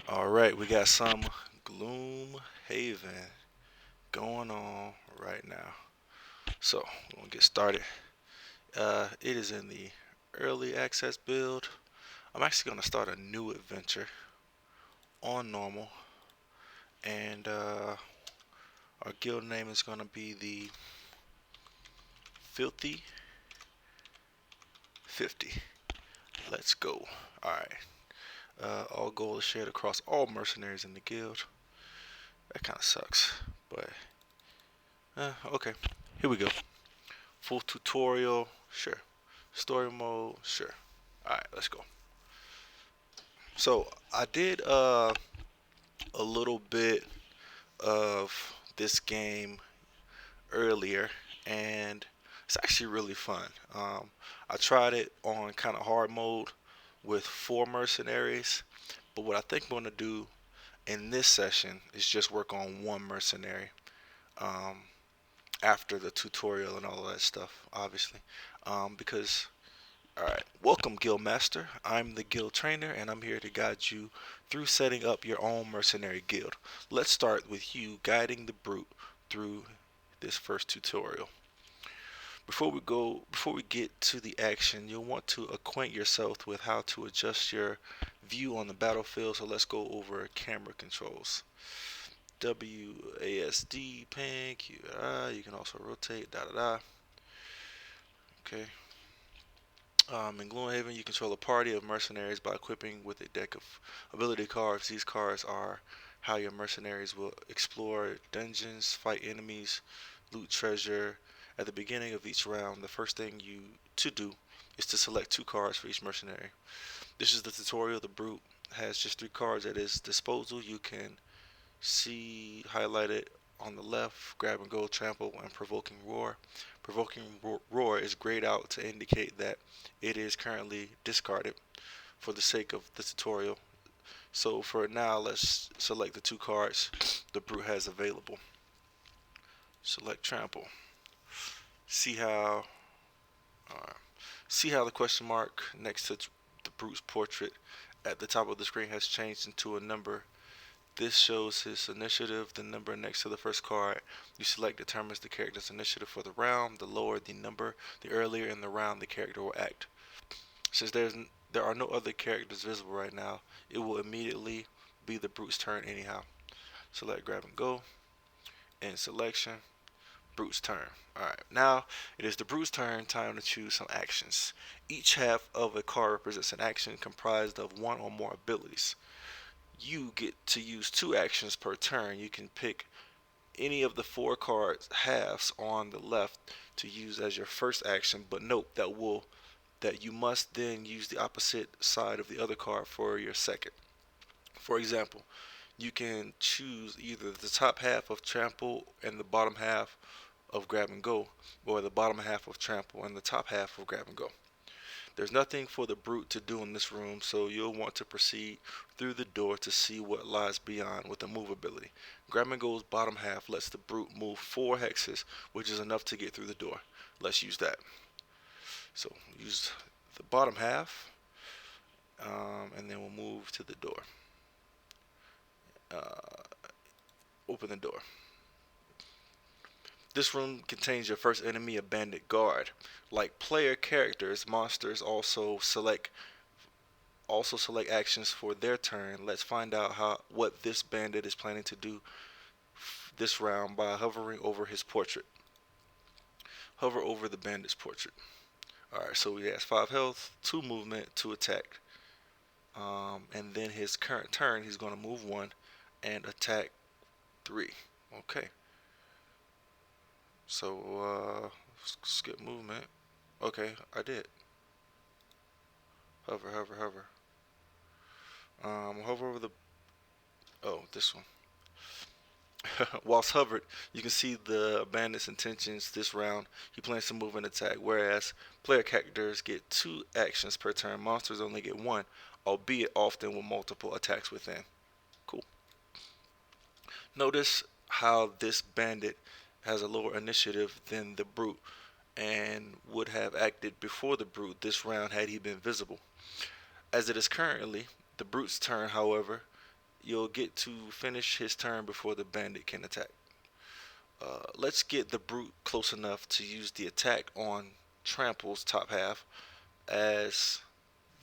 Alright, we got some Gloomhaven going on right now. So, we're gonna get started. It is in the early access build. I'm actually gonna start a new adventure on normal, and our guild name is gonna be the Filthy 50. Let's go. Alright. All gold is shared across all mercenaries in the guild. That kind of sucks, but okay. Here we go. Full tutorial, sure. Story mode, sure. Alright, let's go. So I did a little bit of this game earlier, and it's actually really fun. I tried it on kind of hard mode with 4 mercenaries, but what I think I'm gonna do in this session is just work on 1 mercenary. Um, After the tutorial and all of that stuff, obviously, because alright, welcome Guildmaster. I'm the guild trainer and I'm here to guide you through setting up your own mercenary guild. Let's start with you guiding the brute through this first tutorial. Before we get to the action, you'll want to acquaint yourself with how to adjust your view on the battlefield. So let's go over camera controls. WASD, pan, Q, you can also rotate, da da da. Okay. In Gloomhaven, you control a party of mercenaries by equipping with a deck of ability cards. These cards are how your mercenaries will explore dungeons, fight enemies, loot treasure. At the beginning of each round, the first thing you to do is to select 2 cards for each mercenary. This is the tutorial. The brute has just 3 cards at his disposal. You can see highlighted on the left, grab and go, trample, and provoking roar. Provoking roar is grayed out to indicate that it is currently discarded for the sake of the tutorial. So for now, let's select the 2 cards the brute has available. Select trample. See how uh, see how the question mark next to the brute's portrait at the top of the screen has changed into a number. This shows his initiative. The number next to the first card you select determines the character's initiative for the round. The lower the number, the earlier in the round the character will act. Since there are no other characters visible right now, it will immediately be the brute's turn anyhow. Select grab and go. In selection, brute's turn. Alright, now it is the brute's turn. Time to choose some actions. Each half of a card represents an action comprised of 1 or more abilities. You get to use 2 actions per turn. You can pick any of the 4 cards halves on the left to use as your first action, but note that you must then use the opposite side of the other card for your second. For example, you can choose either the top half of trample and the bottom half of grab and go, or the bottom half of trample and the top half of grab and go. There's nothing for the brute to do in this room, so you'll want to proceed through the door to see what lies beyond with the move ability. Grab and Go's bottom half lets the brute move 4 hexes, which is enough to get through the door. Let's use that. So use the bottom half, and then we'll move to the door. Uh, Open the door. This room contains your first enemy, a bandit guard. Like player characters, monsters also select actions for their turn. Let's find out what this bandit is planning to do this round by hovering over his portrait. Hover over the bandit's portrait. Alright, so he has 5 health, 2 movement, 2 attack. And then his current turn, he's going to move 1 and attack 3. Okay. So, skip movement. Okay, I did. Hover, hover, hover. Hover over the... Oh, this one. Whilst hovered, you can see the bandit's intentions this round. He plans to move and attack, whereas player characters get 2 actions per turn. Monsters only get 1, albeit often with multiple attacks within. Cool. Notice how this bandit has a lower initiative than the brute and would have acted before the brute this round had he been visible. As it is currently, the Brute's turn, however, you'll get to finish his turn before the Bandit can attack. Let's get the Brute close enough to use the attack on Trample's top half as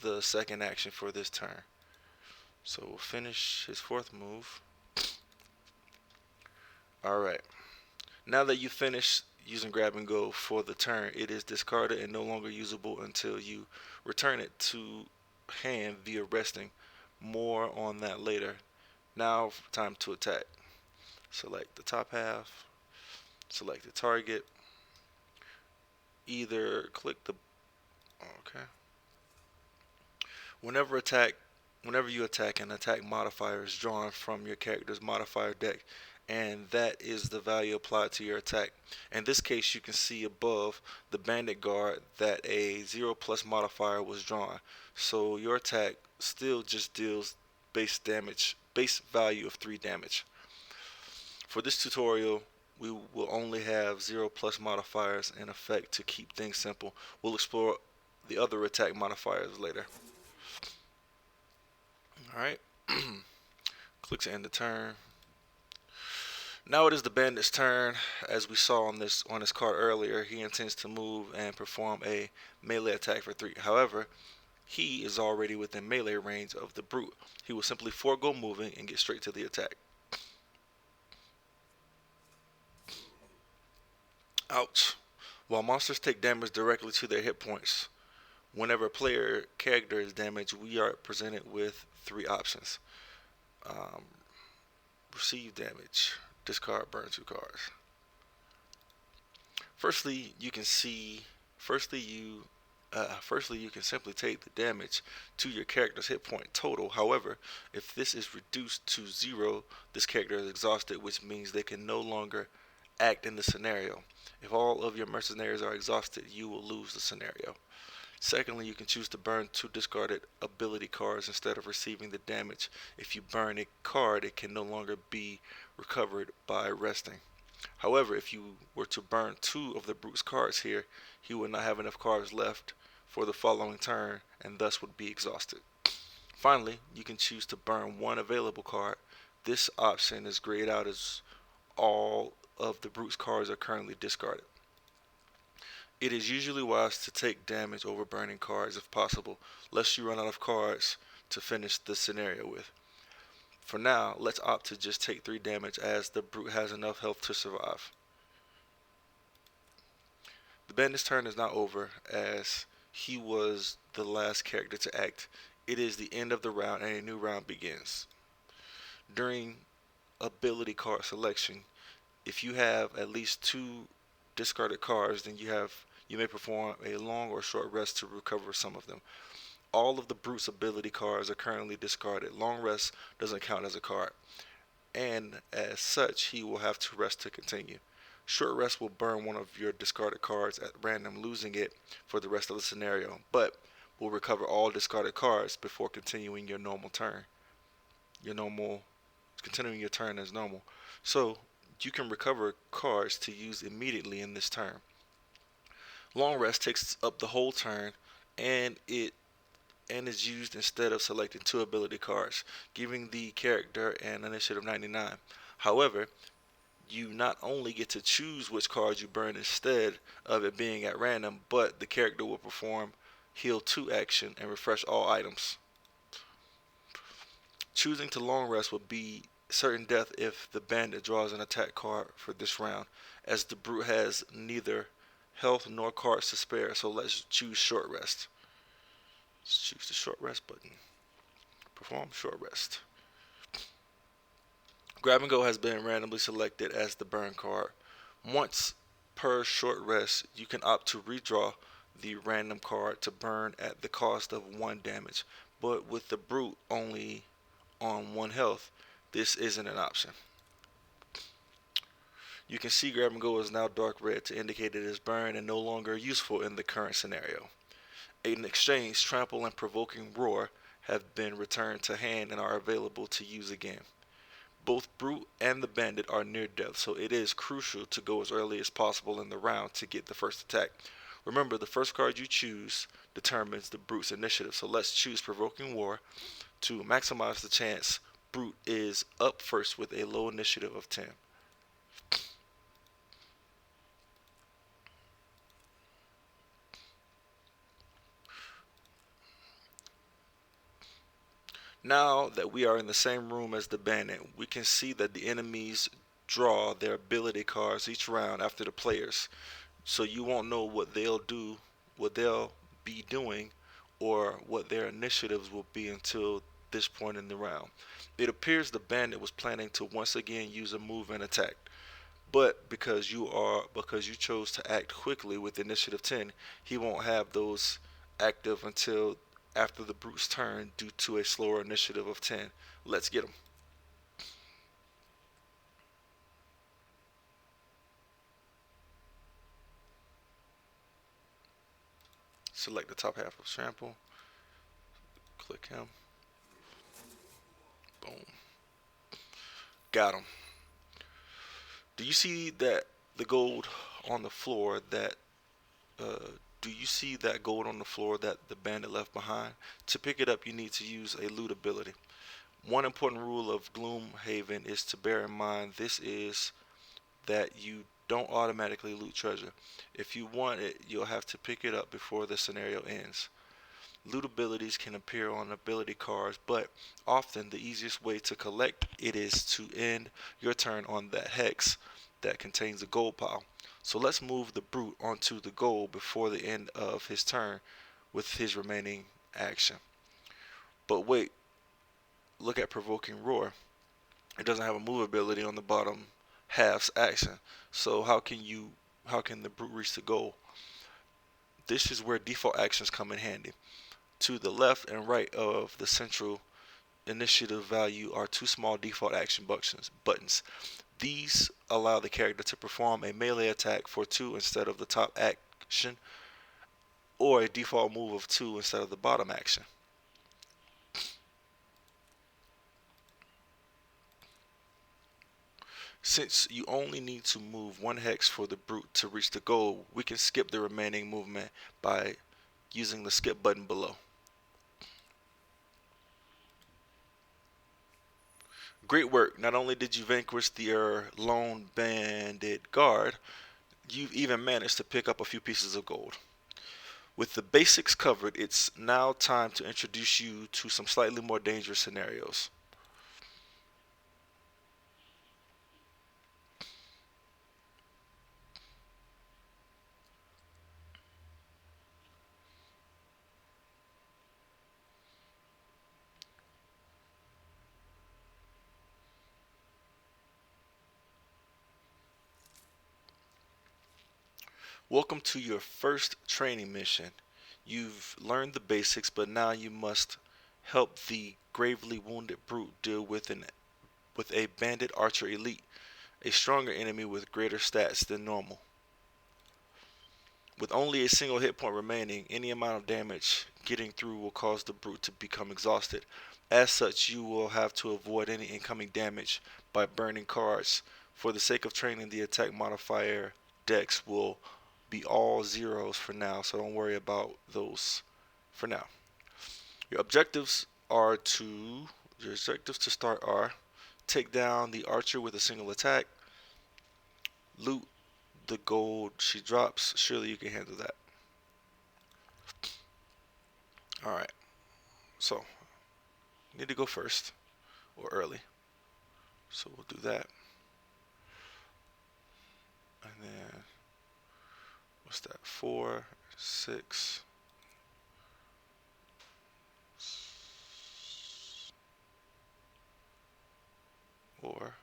the second action for this turn. So we'll finish his fourth move. Alright. Now that you finish using grab and go for the turn, it is discarded and no longer usable until you return it to hand via resting. More on that later. Now time to attack. Select the top half, select the target, either click the okay. Whenever attack Whenever you attack, an attack modifier is drawn from your character's modifier deck, and that is the value applied to your attack. In this case, you can see above the bandit guard that a 0 plus modifier was drawn, so your attack still just deals base value of 3 damage. For this tutorial, we will only have 0 plus modifiers in effect to keep things simple. We'll explore the other attack modifiers later. Alright, click to end the turn. Now it is the bandit's turn. As we saw on this card earlier, he intends to move and perform a melee attack for 3. However, he is already within melee range of the brute. He will simply forego moving and get straight to the attack. Ouch. While monsters take damage directly to their hit points, whenever a player character is damaged, we are presented with 3 options. Receive damage, discard, burn 2 cards. Firstly, you can simply take the damage to your character's hit point total. However, if this is reduced to 0, this character is exhausted, which means they can no longer act in the scenario. If all of your mercenaries are exhausted, you will lose the scenario. Secondly, you can choose to burn 2 discarded ability cards instead of receiving the damage. If you burn a card, it can no longer be recovered by resting. However, if you were to burn 2 of the brute's cards here, he would not have enough cards left for the following turn and thus would be exhausted. Finally, you can choose to burn 1 available card. This option is grayed out as all of the brute's cards are currently discarded. It is usually wise to take damage over burning cards if possible, lest you run out of cards to finish the scenario with. For now, let's opt to just take 3 damage as the brute has enough health to survive. The bandit's turn is now over as he was the last character to act. It is the end of the round and a new round begins. During ability card selection, if you have at least 2 discarded cards, then you may perform a long or short rest to recover some of them. All of the brute's ability cards are currently discarded. Long rest doesn't count as a card, and as such, he will have to rest to continue. Short rest will burn 1 of your discarded cards at random, losing it for the rest of the scenario, but will recover all discarded cards before continuing your turn as normal. So you can recover cards to use immediately in this turn. Long rest takes up the whole turn and is used instead of selecting 2 ability cards, giving the character an initiative 99. However, you not only get to choose which cards you burn instead of it being at random, but the character will perform heal 2 action and refresh all items. Choosing to long rest will be certain death if the bandit draws an attack card for this round, as the brute has neither health nor cards to spare. So let's choose short rest. Let's choose the short rest button. Perform short rest. Grab and go has been randomly selected as the burn card. Once per short rest, you can opt to redraw the random card to burn at the cost of 1 damage, but with the brute only on 1 health, this isn't an option. You can see grab and go is now dark red to indicate it is burned and no longer useful in the current scenario. In exchange, trample and provoking roar have been returned to hand and are available to use again. Both brute and the bandit are near death, so it is crucial to go as early as possible in the round to get the first attack. Remember, the first card you choose determines the brute's initiative. So let's choose Provoking War to maximize the chance brute is up first with a low initiative of 10. Now that we are in the same room as the bandit, we can see that the enemies draw their ability cards each round after the players. So you won't know what they'll do, what they'll be doing, or what their initiatives will be until this point in the round. It appears the bandit was planning to once again use a move and attack, but because you chose to act quickly with initiative 10, he won't have those active until after the brute's turn due to a slower initiative of 10. Let's get him. Select the top half of trample. Click him. Boom. Got him. Do you see that the gold on the floor that uh, do you see that gold on the floor that the bandit left behind? To pick it up, you need to use a loot ability. One important rule of Gloomhaven is to bear in mind this is that you don't automatically loot treasure. If you want it, you'll have to pick it up before the scenario ends. Loot abilities can appear on ability cards, but often the easiest way to collect it is to end your turn on that hex that contains a gold pile. So let's move the brute onto the gold before the end of his turn with his remaining action. But wait, look at Provoking Roar. It doesn't have a move ability on the bottom half's action. So how can the brute reach the goal? This is where default actions come in handy. To the left and right of the central initiative value are two small default action buttons. These allow the character to perform a melee attack for 2 instead of the top action, or a default move of 2 instead of the bottom action. Since you only need to move one hex for the brute to reach the goal, we can skip the remaining movement by using the skip button below. Great work. Not only did you vanquish the lone bandit guard, you've even managed to pick up a few pieces of gold. With the basics covered, it's now time to introduce you to some slightly more dangerous scenarios. Welcome to your first training mission. You've learned the basics, but now you must help the gravely wounded brute deal with a bandit archer elite, a stronger enemy with greater stats than normal. With only a single hit point remaining, any amount of damage getting through will cause the brute to become exhausted. As such, you will have to avoid any incoming damage by burning cards. For the sake of training, the attack modifier dex will be all zeros for now, so don't worry about those for now. Your objectives are to your objectives to start are take down the archer with a single attack, loot the gold she drops. Surely you can handle that. Alright, so need to go first or early. So we'll do that. And then what's that? 4, 6, or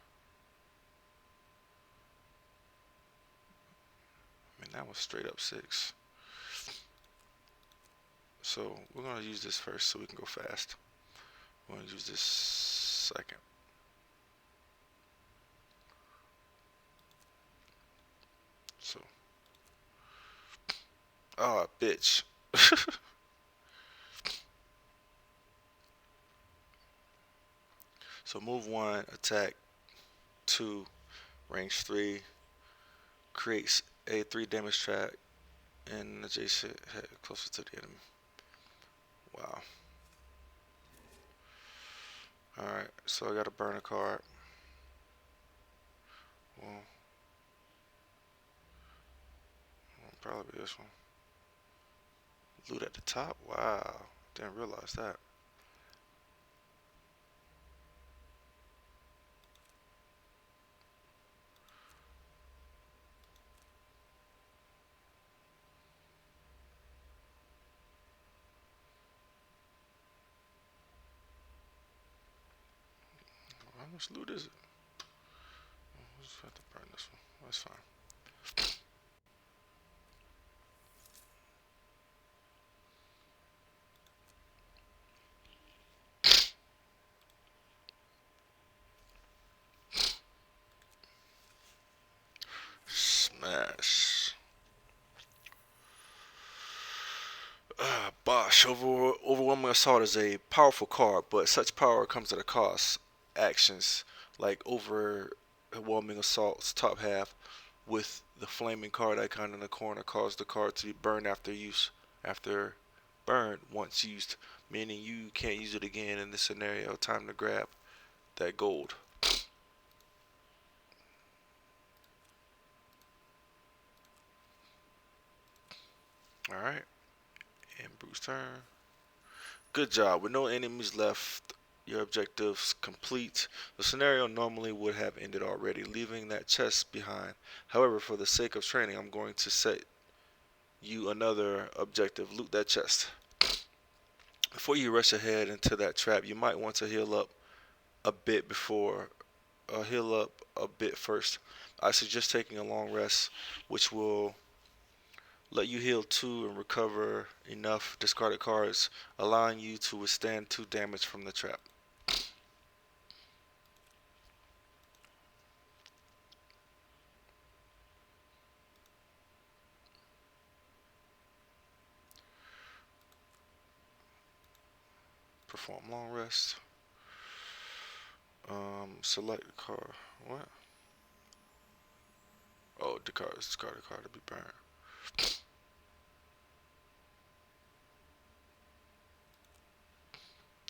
I mean that was straight up 6. So we're gonna use this first so we can go fast. We're gonna use this second. So ah, bitch. So move 1, attack 2, range 3, creates a 3 damage track and adjacent head closer to the enemy. so I gotta burn a card. Well, probably be this one. Loot at the top? Wow. Didn't realize that. How much loot is it? We'll just have to burn this one. That's fine. Smash. Bosh. Overwhelming Assault is a powerful card, but such power comes at a cost. Actions like Overwhelming Assault's top half with the flaming card icon in the corner cause the card to be burned after use. After burned once used, meaning you can't use it again in this scenario. Time to grab that gold. Alright, and Bruce turn. Good job. With no enemies left, your objectives complete. The scenario normally would have ended already, leaving that chest behind. However, for the sake of training, I'm going to set you another objective. Loot that chest. Before you rush ahead into that trap, you might want to a bit before heal up a bit first. I suggest taking a long rest, which will let you heal 2 and recover enough discarded cards, allowing you to withstand 2 damage from the trap. Perform long rest. Select the card. What? Oh, discard a card to be burned.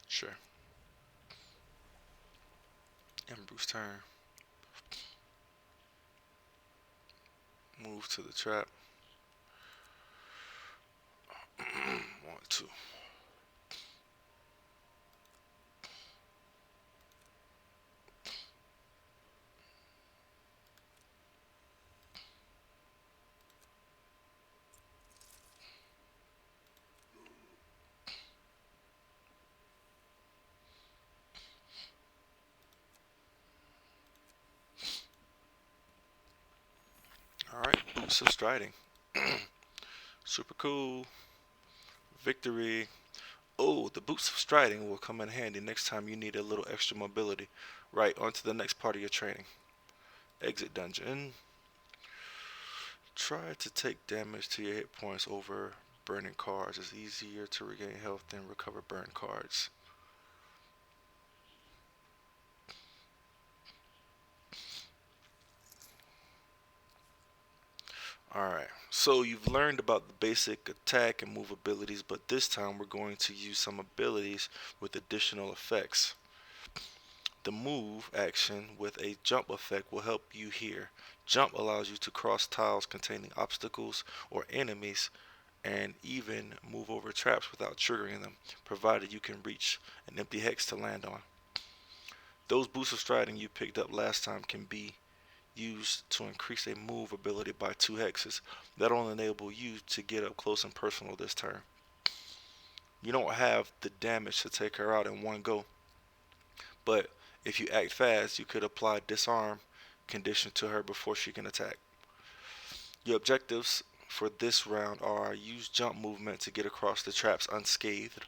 Sure. And Bruce turn. Move to the trap. 1, 2. Alright, boots of striding. Super cool. Victory. Oh, the boots of striding will come in handy next time you need a little extra mobility. Right, on to the next part of your training. Exit dungeon. Try to take damage to your hit points over burning cards. It's easier to regain health than recover burned cards. Alright, so you've learned about the basic attack and move abilities, but this time we're going to use some abilities with additional effects. The move action with a jump effect will help you here. Jump allows you to cross tiles containing obstacles or enemies and even move over traps without triggering them, provided you can reach an empty hex to land on. Those boosts of striding you picked up last time can be used to increase a move ability by 2 hexes. That'll enable you to get up close and personal this turn. You don't have the damage to take her out in one go, but if you act fast, you could apply disarm condition to her before she can attack. Your objectives for this round are use jump movement to get across the traps unscathed.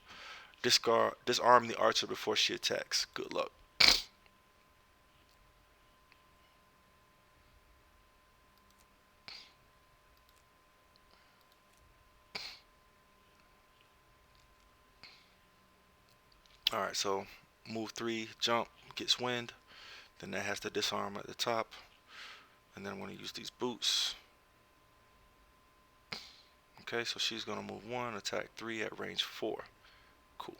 Disarm the archer before she attacks. Good luck. Alright, so move 3, jump, gets wind. Then that has to disarm at the top. And then I'm going to use these boots. Okay, so she's going to move 1, attack 3 at range 4. Cool.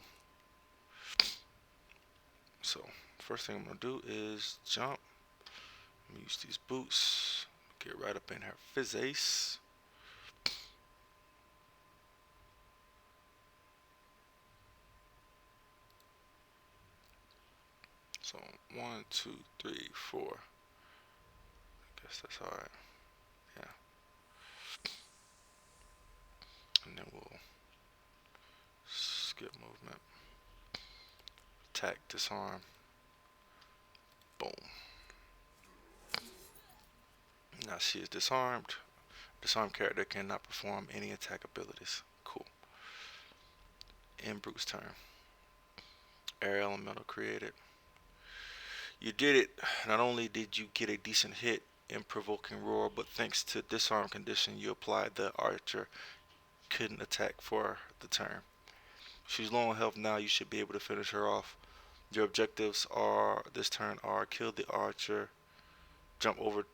So first thing I'm gonna do is jump. I'm gonna use these boots. Get right up in her face. So 1, 2, 3, 4. I guess that's alright. Yeah. And then we'll skip movement. Attack, disarm. Boom. Now she is disarmed. Disarmed character cannot perform any attack abilities. Cool. In Brute's turn. Air elemental created. You did it. Not only did you get a decent hit in provoking roar, but thanks to disarm condition you applied, the archer couldn't attack for the turn. She's low on health now. You should be able to finish her off. Your objectives are this turn are kill the archer, jump over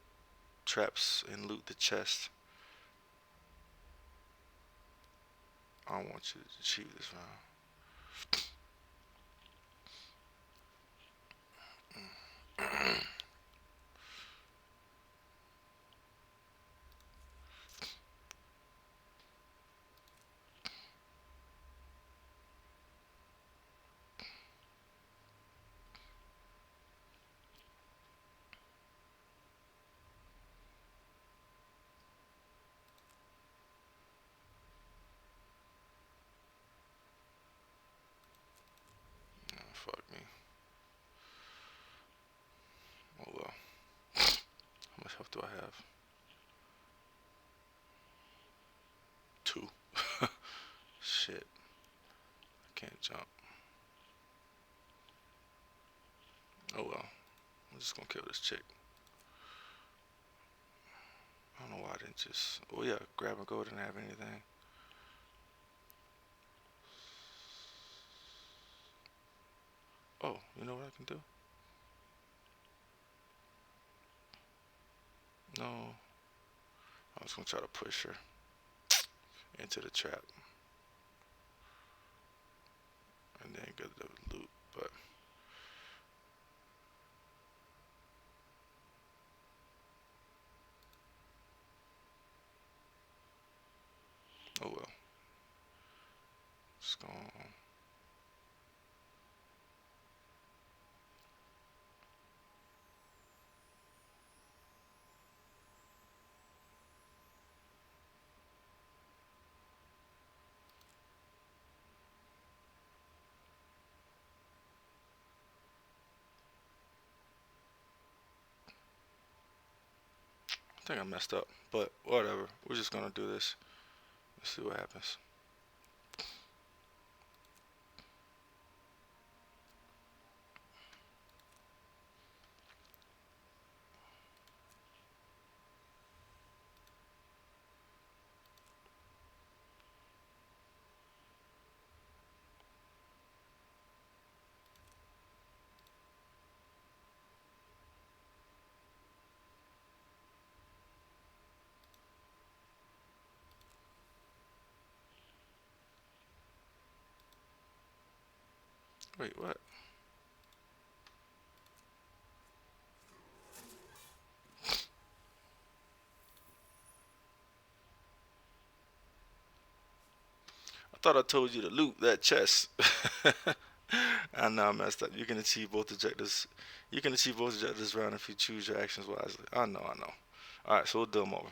traps, and loot the chest. I don't want you to achieve this round. Oh, fuck me. Oh well. How much health do I have? 2. Shit. I can't jump. Oh well. I'm just gonna kill this chick. I don't know why I didn't just. Oh yeah, grab and go. Didn't have anything. Oh, you know what I can do? No. I was gonna try to push her into the trap and then get the loot, but oh well. Just gonna. I think I messed up, but whatever. We're just gonna do this. Let's see what happens. Wait, what? I thought I told you to loot that chest. I know I messed up. You can achieve both objectives. You can achieve both objectives round if you choose your actions wisely. I know. Alright, so we'll do them over.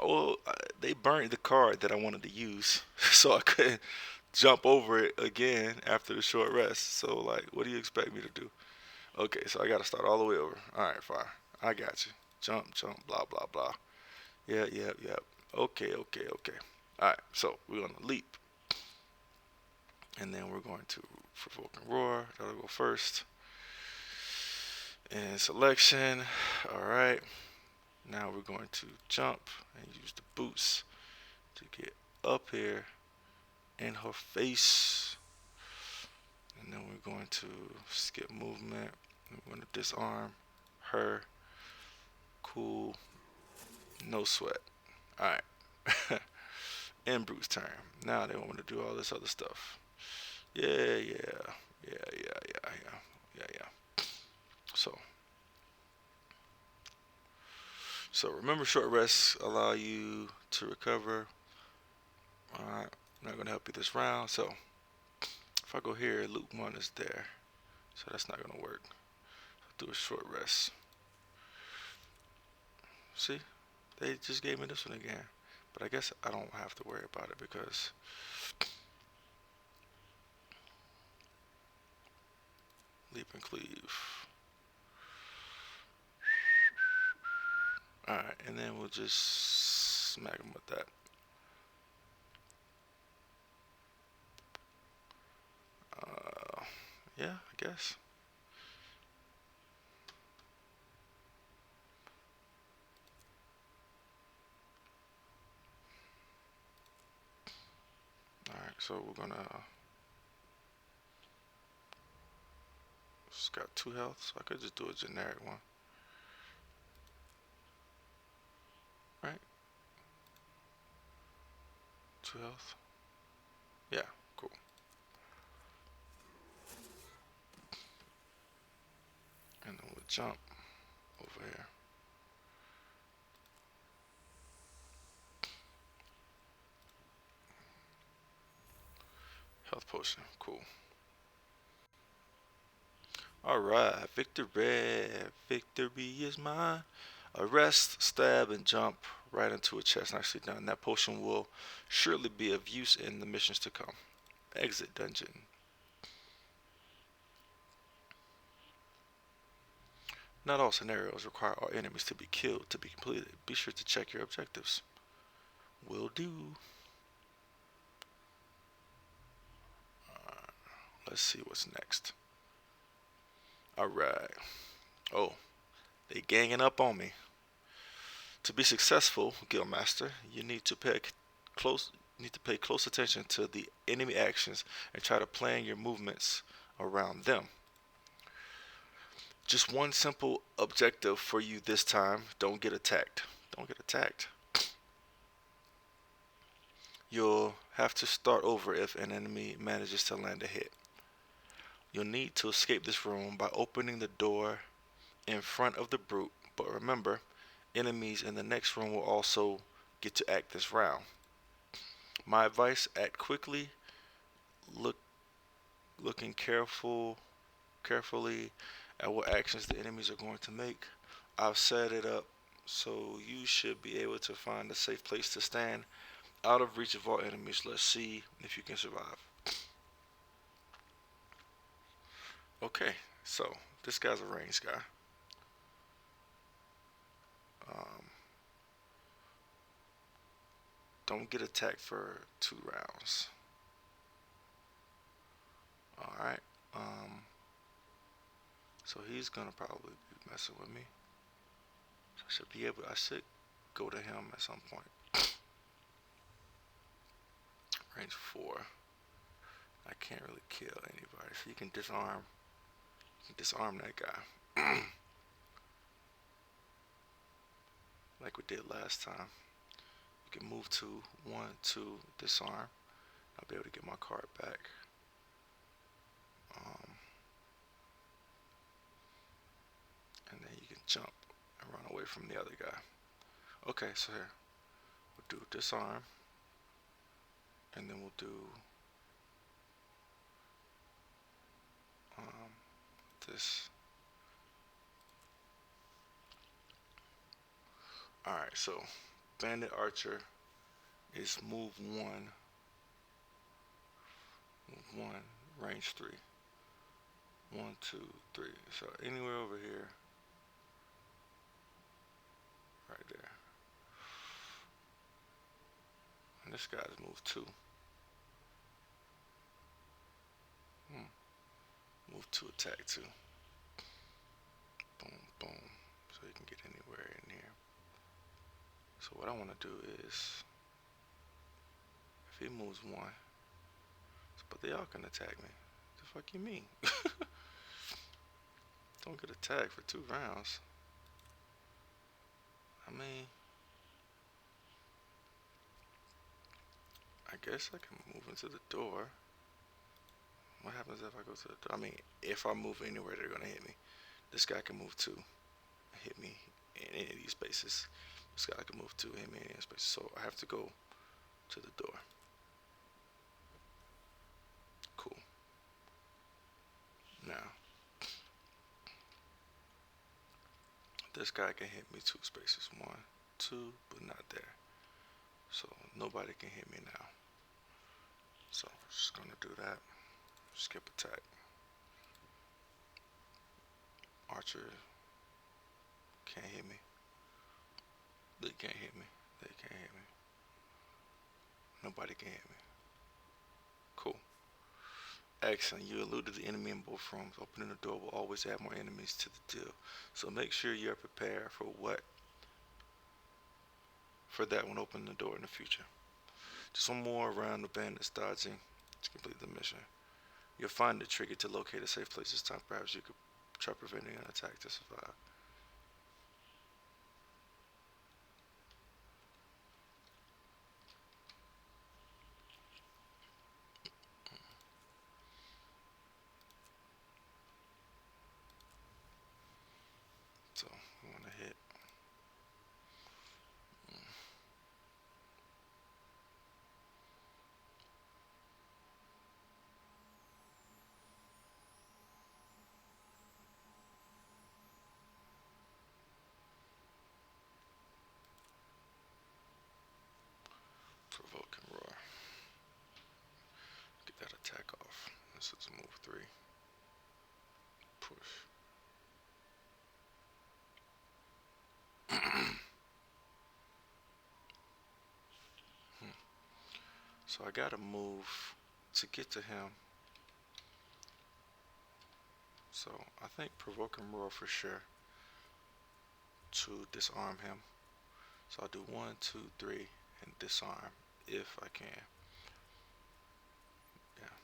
Well, they burned the card that I wanted to use, so I couldn't jump over it again after the short rest. So, like, what do you expect me to do? Okay, so I gotta start all the way over. Alright, fine. I got you. Jump, blah, blah, blah. Yeah. Okay. Alright, so we're gonna leap. And then we're going to provoke and roar. That'll go first. And selection. Alright. Now we're going to jump and use the boots to get up here in her face. And then we're going to skip movement. We're going to disarm her. Cool. No sweat. Alright. And Brute's turn. Now they want me to do all this other stuff. Yeah. Yeah. So remember, short rests allow you to recover. All right. I'm not gonna help you this round. So if I go here, loop 1 is there. So that's not gonna work. Do a short rest. See, they just gave me this one again. But I guess I don't have to worry about it because leap and cleave. Alright, and then we'll just smack them with that. Yeah, I guess. Alright, so we're gonna. It's got 2 health, so I could just do a generic one. Right? 2 health. Yeah, cool. And then we'll jump over here. Health potion, cool. Alright, victory. Victory is mine. Arrest, stab, and jump right into a chest. Nicely done. That potion will surely be of use in the missions to come. Exit dungeon. Not all scenarios require all enemies to be killed to be completed. Be sure to check your objectives. Will do. Let's see what's next. Alright. Oh, they ganging up on me. To be successful, Guildmaster, you need to pay close attention to the enemy actions and try to plan your movements around them. Just one simple objective for you this time. Don't get attacked. Don't get attacked. You'll have to start over if an enemy manages to land a hit. You'll need to escape this room by opening the door in front of the brute. But remember, enemies in the next room will also get to act this round. My advice, act quickly, look looking carefully at what actions the enemies are going to make. I've set it up so you should be able to find a safe place to stand out of reach of all enemies. Let's see if you can survive. Okay, so this guy's a ranged guy. Um, don't get attacked for 2 rounds. Alright, so he's gonna probably be messing with me. So I should go to him at some point. Range 4. I can't really kill anybody, so you can disarm that guy. Like we did last time. You can move to 1, 2, disarm. I'll be able to get my card back. And then you can jump and run away from the other guy. Okay, so here we'll do disarm, and then we'll do this. Alright, so Bandit Archer is move 1, range 3. 1, 2, 3. So anywhere over here, right there. And this guy's move 2. Move 2, attack 2. Boom, boom. So you can get anywhere in here. So what I want to do is, if he moves 1, but they all can attack me. The fuck you mean? Don't get attacked for 2 rounds. I mean, I guess I can move into the door. What happens happens if I go to the, I mean, if I move anywhere, they're gonna hit me. This guy can move too, hit me in any of these spaces. This guy can move too, hit me in any space. So I have to go to the door. Cool. Now, this guy can hit me two spaces. One, two, but not there. So nobody can hit me now. So I'm just gonna do that. Skip attack. Archer can't hit me. They can't hit me. They can't hit me. Nobody can hit me. Cool. Excellent. You eluded the enemy in both rooms. Opening the door will always add more enemies to the deal. So make sure you're prepared for that when opening the door in the future. Just one more round of bandits dodging to complete the mission. You'll find the trigger to locate a safe place this time. Perhaps you could try preventing an attack to survive. So I want to hit. Provoking roar. Get that attack off. This is move 3. Push. So I gotta move to get to him. So I think provoking roar for sure to disarm him. So I'll do 1, 2, 3 and disarm if I can. Yeah.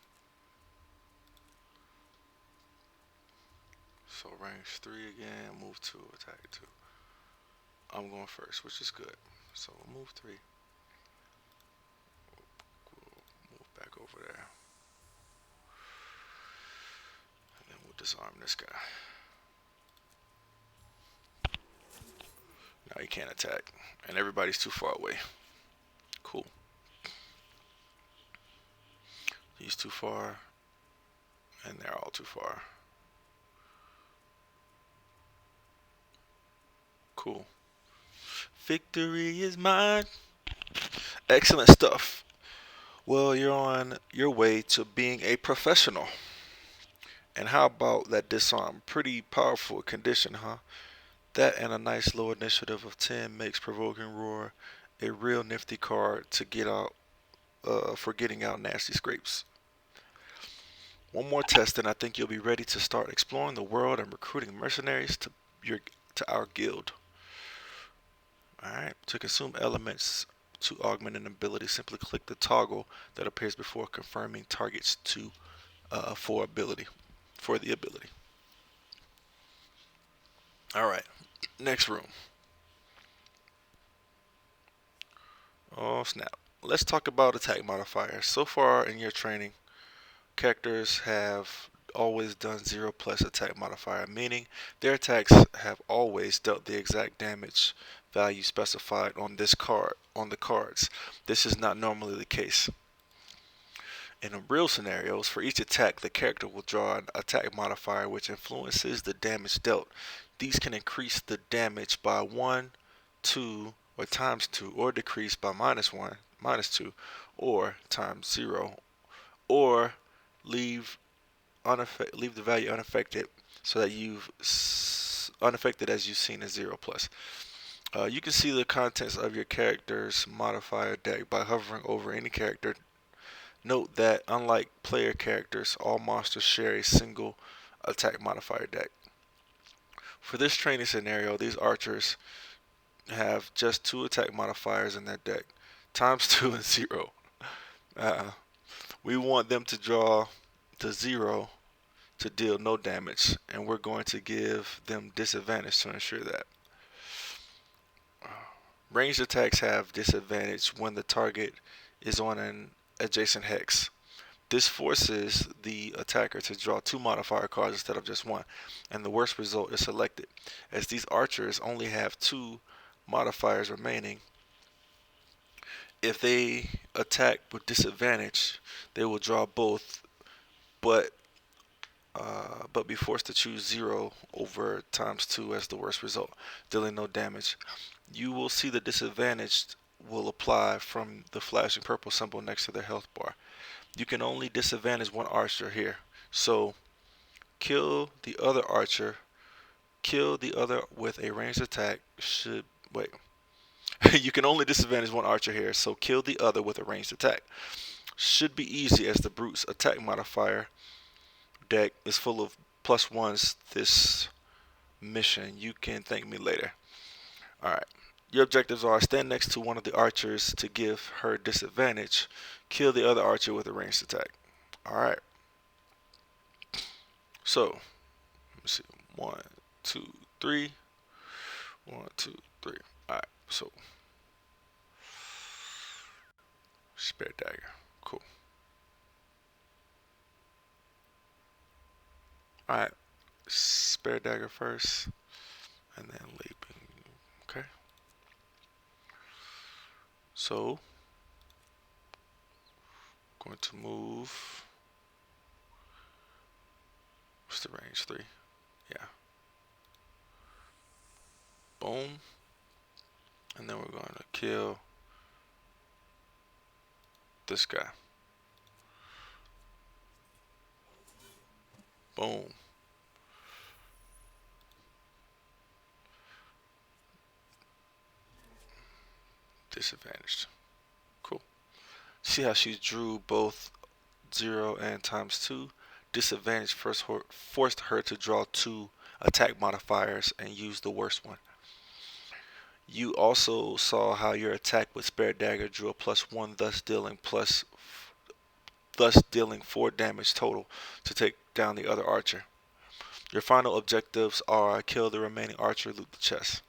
So range 3 again, move 2, attack 2. I'm going first, which is good. So move 3. We'll move back over there. And then we'll disarm this guy. Now he can't attack. And everybody's too far away. Cool. He's too far. And they're all too far. Cool. Victory is mine. Excellent stuff. Well, you're on your way to being a professional. And how about that disarm? Pretty powerful condition, huh? That and a nice low initiative of 10 makes Provoking Roar a real nifty card to get out for getting out nasty scrapes. One more test and I think you'll be ready to start exploring the world and recruiting mercenaries to our guild. Alright, to consume elements to augment an ability, simply click the toggle that appears before confirming targets for the ability. Alright, next room. Oh snap. Let's talk about attack modifiers. So far in your training, characters have always done 0+ attack modifier, meaning their attacks have always dealt the exact damage value specified on the cards. This is not normally the case. In real scenarios, for each attack, the character will draw an attack modifier which influences the damage dealt. These can increase the damage by 1, 2, or times 2, or decrease by -1, -2, or times 0, or leave the value unaffected so that you've unaffected as you've seen as 0+. You can see the contents of your character's modifier deck by hovering over any character. Note that unlike player characters, all monsters share a single attack modifier deck. For this training scenario, these archers have just 2 attack modifiers in their deck, times 2 and 0. We want them to draw to 0 to deal no damage, and we're going to give them disadvantage to ensure that. Ranged attacks have disadvantage when the target is on an adjacent hex, This forces the attacker to draw 2 modifier cards instead of just 1, and the worst result is selected. As these archers only have 2 modifiers remaining, if they attack with disadvantage, they will draw both, but be forced to choose 0 over times 2 as the worst result, dealing no damage. You will see the disadvantage will apply from the flashing purple symbol next to their health bar. You can only disadvantage one archer here, so kill the other archer, kill the other with a ranged attack. Wait. You can only disadvantage one archer here, so kill the other with a ranged attack. Should be easy as the Brute's attack modifier deck is full of +1s this mission. You can thank me later. Alright. Your objectives are stand next to one of the archers to give her disadvantage. Kill the other archer with a ranged attack. Alright. So, let me see. 1, 2, 3. 1, 2, 3. Alright, so spare dagger. Cool. Alright. Spare dagger first. And then leaping. Okay. So going to move. What's the range? 3. Yeah. Boom. And then we're going to kill this guy. Boom. Disadvantaged. Cool. See how she drew both 0 and ×2? Disadvantage first forced her to draw 2 attack modifiers and use the worst one. You also saw how your attack with spare dagger drew a +1, thus dealing 4 damage total to take down the other archer. Your final objectives are kill the remaining archer, loot the chest.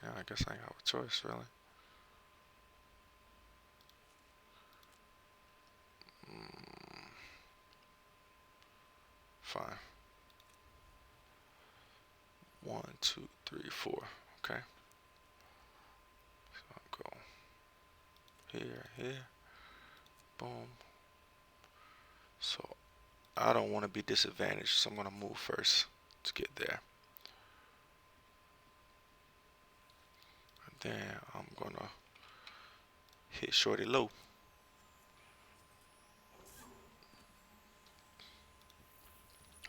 Yeah, I guess I ain't have a choice, really. Fine. 1, 2, 3, 4. Okay. So I'll go here. Boom. So I don't want to be disadvantaged, so I'm going to move first to get there. And then I'm going to hit shorty low.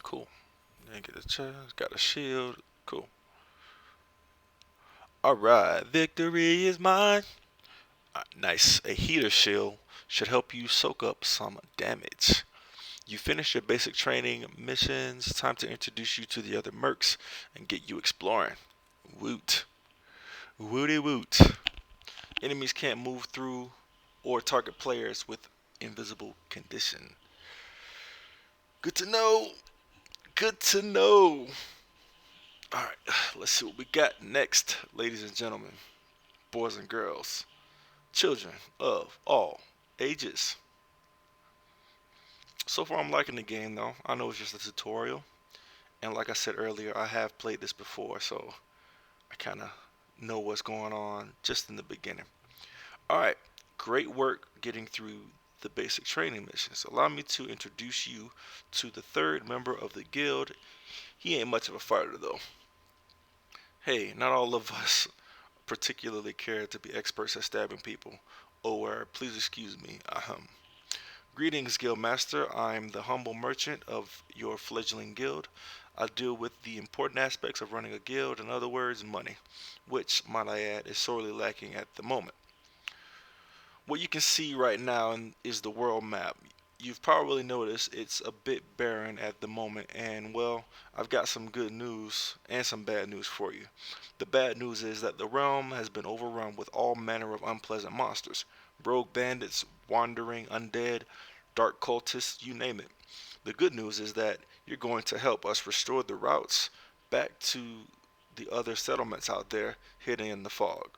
Cool. Then get the chest, got a shield. Cool. Alright, victory is mine. Nice. A heater shield should help you soak up some damage. You finish your basic training missions. Time to introduce you to the other mercs and get you exploring. Woot. Wooty woot. Enemies can't move through or target players with invisible condition. Good to know. Good to know. Alright, let's see what we got next, ladies and gentlemen, boys and girls, children of all ages. So far I'm liking the game though. I know it's just a tutorial, and like I said earlier, I have played this before, so I kind of know what's going on just in the beginning. Alright, great work getting through the basic training missions. Allow me to introduce you to the 3rd member of the guild. He ain't much of a fighter though. Hey, not all of us particularly care to be experts at stabbing people. Or, please excuse me, Greetings, Guildmaster. I'm the humble merchant of your fledgling guild. I deal with the important aspects of running a guild, in other words, money, which, might I add, is sorely lacking at the moment. What you can see right now is the world map. You've probably noticed it's a bit barren at the moment, and well, I've got some good news and some bad news for you. The bad news is that the realm has been overrun with all manner of unpleasant monsters. Rogue bandits, wandering undead, dark cultists, you name it. The good news is that you're going to help us restore the routes back to the other settlements out there hidden in the fog.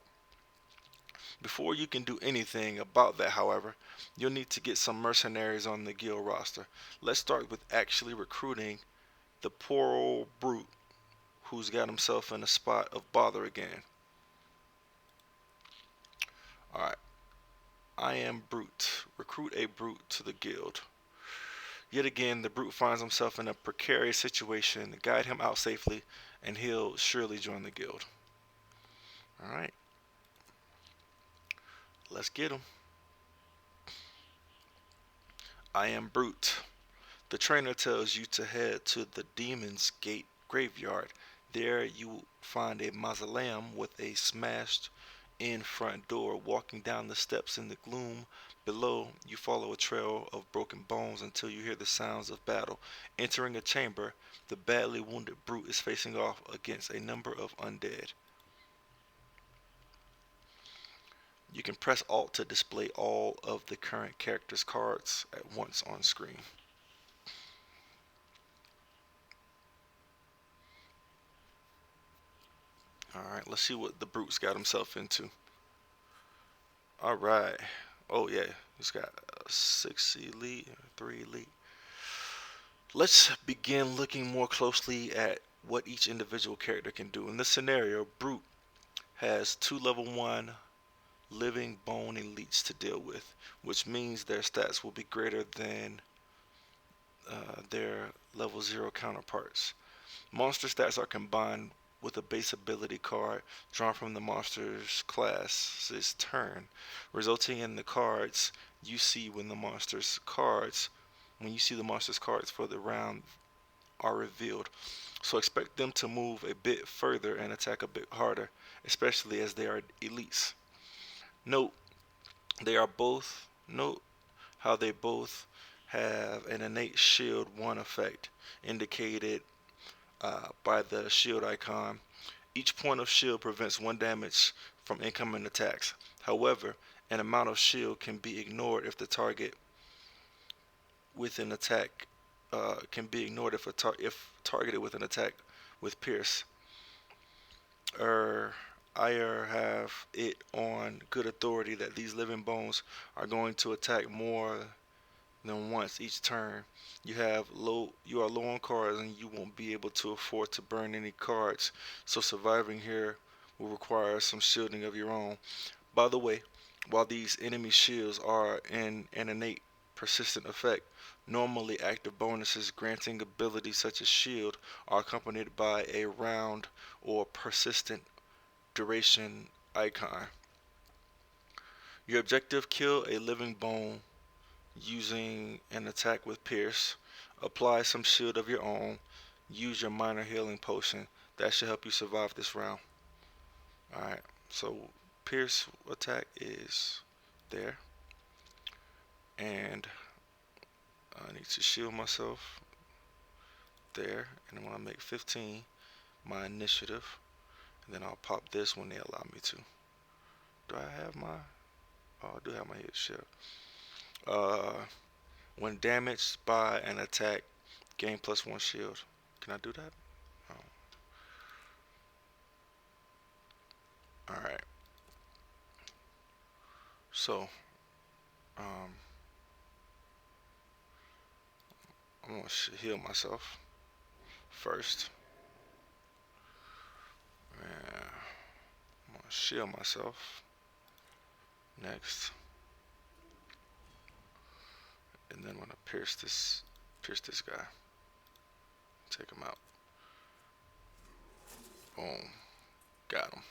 Before you can do anything about that, however, you'll need to get some mercenaries on the guild roster. Let's start with actually recruiting the poor old brute who's got himself in a spot of bother again. Alright, I am Brute. Recruit a brute to the guild. Yet again, the brute finds himself in a precarious situation. Guide him out safely, and he'll surely join the guild. Alright, let's get him. I am Brute. The trainer tells you to head to the Demon's Gate graveyard. There you will find a mausoleum with a smashed in front door. Walking down the steps in the gloom below, you follow a trail of broken bones until you hear the sounds of battle. Entering a chamber, the badly wounded brute is facing off against a number of undead. You can press Alt to display all of the current character's cards at once on screen. Alright, let's see what the brute's got himself into. Alright. Oh yeah, he's got 6 elite, 3 elite. Let's begin looking more closely at what each individual character can do. In this scenario, Brute has 2 level 1 living bone elites to deal with, which means their stats will be greater than their level 0 counterparts. Monster stats are combined with a base ability card drawn from the monster's class's turn, resulting in the cards you see when you see the monster's cards for the round are revealed. So expect them to move a bit further and attack a bit harder, especially as they are elites. Note note how they both have an innate shield 1 effect indicated by the shield icon. Each point of shield prevents 1 damage from incoming attacks. However, an amount of shield can be ignored if the target with an attack can be ignored if targeted with an attack with Pierce. I have it on good authority that these living bones are going to attack more than once each turn. You are low on cards and you won't be able to afford to burn any cards, so surviving here will require some shielding of your own. By the way, while these enemy shields are in an innate persistent effect, normally active bonuses granting abilities such as shield are accompanied by a round or persistent duration icon. Your objective: kill a living bone using an attack with Pierce. Apply some shield of your own. Use your minor healing potion. That should help you survive this round. Alright, so Pierce attack is there. And I need to shield myself there. And I want to make 15 my initiative. And then I'll pop this when they allow me to. Do I have my... Oh, I do have my hit shield. When damaged by an attack, gain +1 shield. Can I do that? Oh. Alright. So, um, I'm going to heal myself first. Yeah. I'm going to shield myself next. And then I'm going to pierce this guy. Take him out. Boom. Got him.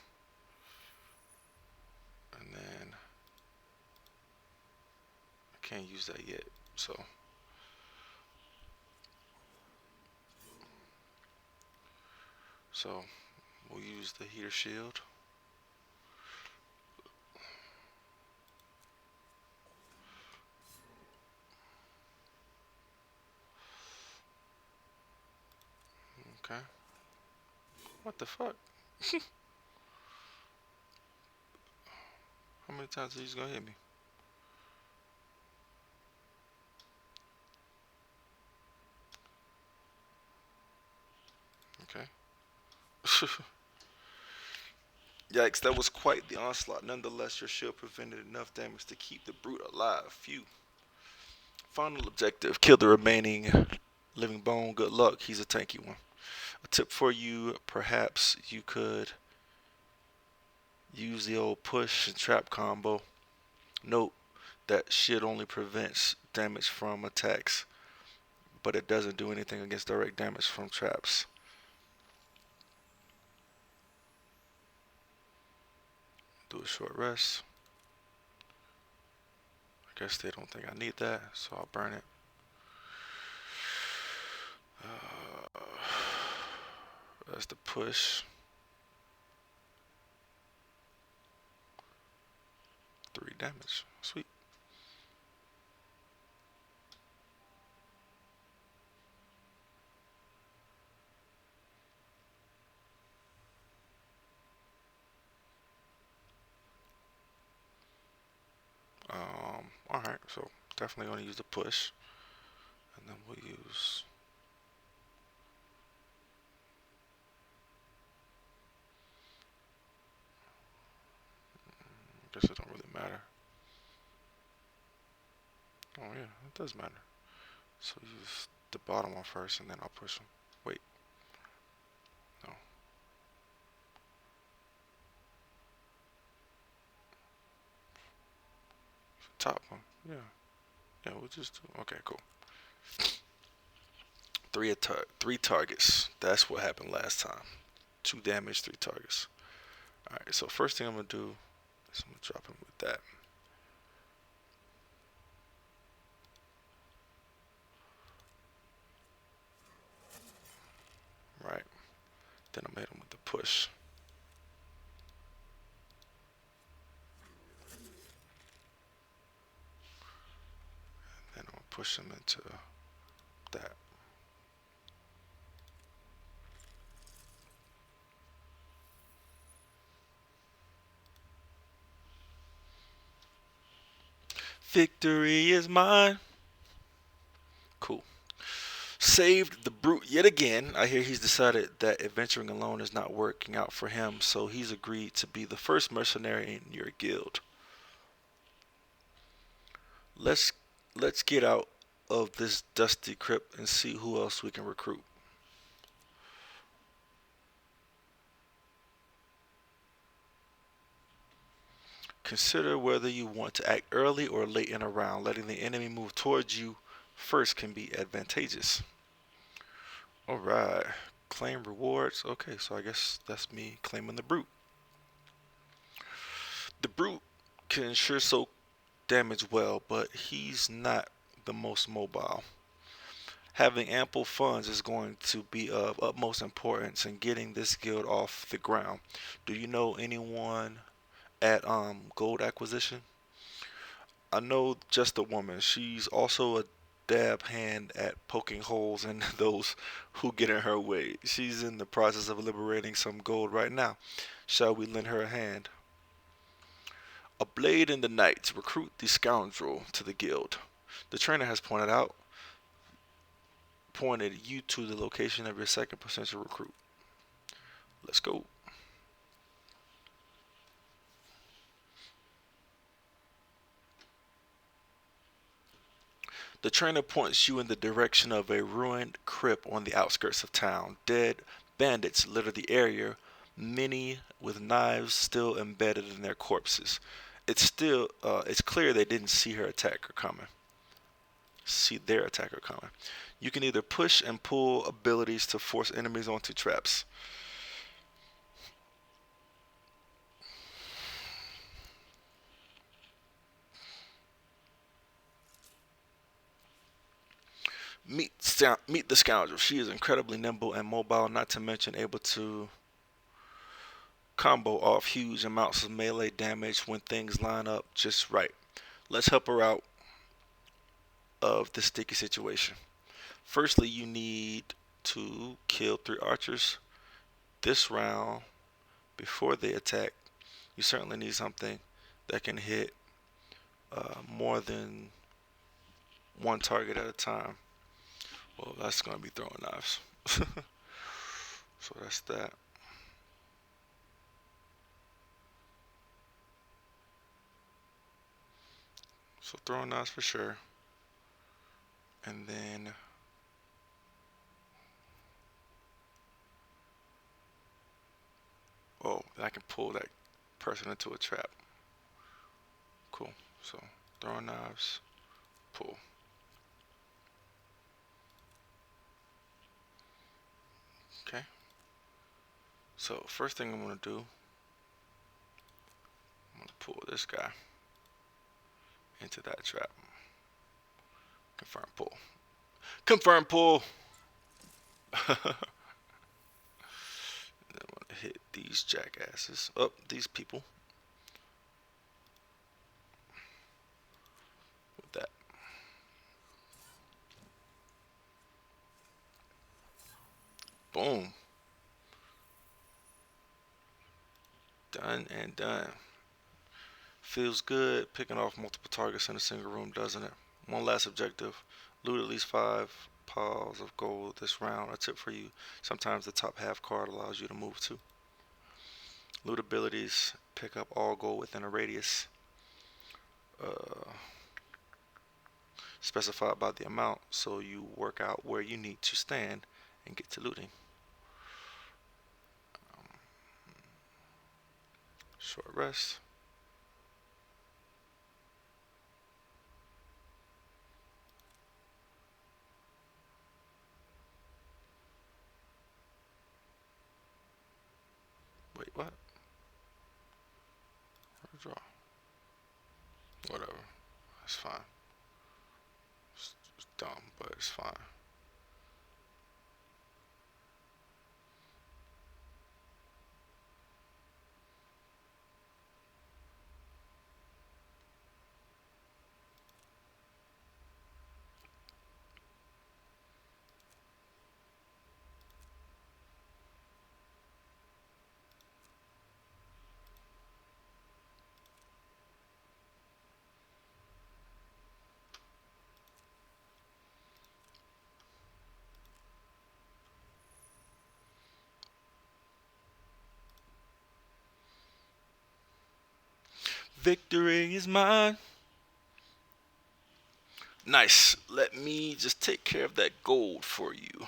And then I can't use that yet. So we'll use the heater shield. Okay. What the fuck? How many times is he gonna hit me? Okay. Yikes, that was quite the onslaught. Nonetheless, your shield prevented enough damage to keep the brute alive. Phew. Final objective, kill the remaining living bone. Good luck, he's a tanky one. A tip for you, perhaps you could use the old push and trap combo. Note that shield only prevents damage from attacks, but it doesn't do anything against direct damage from traps. Do a short rest. I guess they don't think I need that, so I'll burn it. Uh, that's the push. 3 damage. Sweet. Alright, so definitely gonna use the push. And then we'll use I guess it don't really matter. Oh yeah, it does matter. So use the bottom one first and then I'll push them. Wait. No. Top one. Yeah. Yeah, we'll just do okay, cool. Three targets. That's what happened last time. 2 damage, 3 targets. Alright, so first thing I'm gonna do is I'm gonna drop him with that. Right. Then I'm hit him with the push. Then I'm gonna push him into that. Victory is mine. Cool. Saved the brute yet again. I hear he's decided that adventuring alone is not working out for him, so he's agreed to be the first mercenary in your guild. Let's let's get out of this dusty crypt and see who else we can recruit. Consider whether you want to act early or late in a round. Letting the enemy move towards you first can be advantageous. Alright. Claim rewards. Okay, so I guess that's me claiming the brute. The brute can sure soak damage well, but he's not the most mobile. Having ample funds is going to be of utmost importance in getting this guild off the ground. Do you know anyone at gold acquisition? I know just a woman. She's also a dab hand at poking holes in those who get in her way. She's in the process of liberating some gold right now. Shall we lend her a hand? A blade in the night. Recruit the scoundrel to the guild. The trainer has pointed you to the location of your second potential recruit. Let's go. The trainer points you in the direction of a ruined crypt on the outskirts of town. Dead bandits litter the area, many with knives still embedded in their corpses. It's clear they didn't see her attacker coming. See their attacker coming. You can either push and pull abilities to force enemies onto traps. Meet the scoundrel. She is incredibly nimble and mobile, not to mention able to combo off huge amounts of melee damage when things line up just right. Let's help her out of this sticky situation. Firstly, you need to kill 3 archers this round before they attack. You certainly need something that can hit more than one target at a time. Well, that's going to be throwing knives. So that's that. So throwing knives for sure. And then oh, I can pull that person into a trap. Cool. So throwing knives, pull. Okay. So first thing I'm gonna do, I'm gonna pull this guy into that trap. Confirm pull. Confirm pull. I'm gonna hit these jackasses. Up, these people. With that. Boom. Done and done. Feels good picking off multiple targets in a single room, doesn't it? One last objective. Loot at least 5 piles of gold this round. A tip for you. Sometimes the top half card allows you to move too. Loot abilities. Pick up all gold within a radius uh, specified by the amount, so you work out where you need to stand and get to looting. Short rest. Wait, what? Draw. Whatever. It's fine. It's dumb, but it's fine. Victory is mine. Nice. Let me just take care of that gold for you.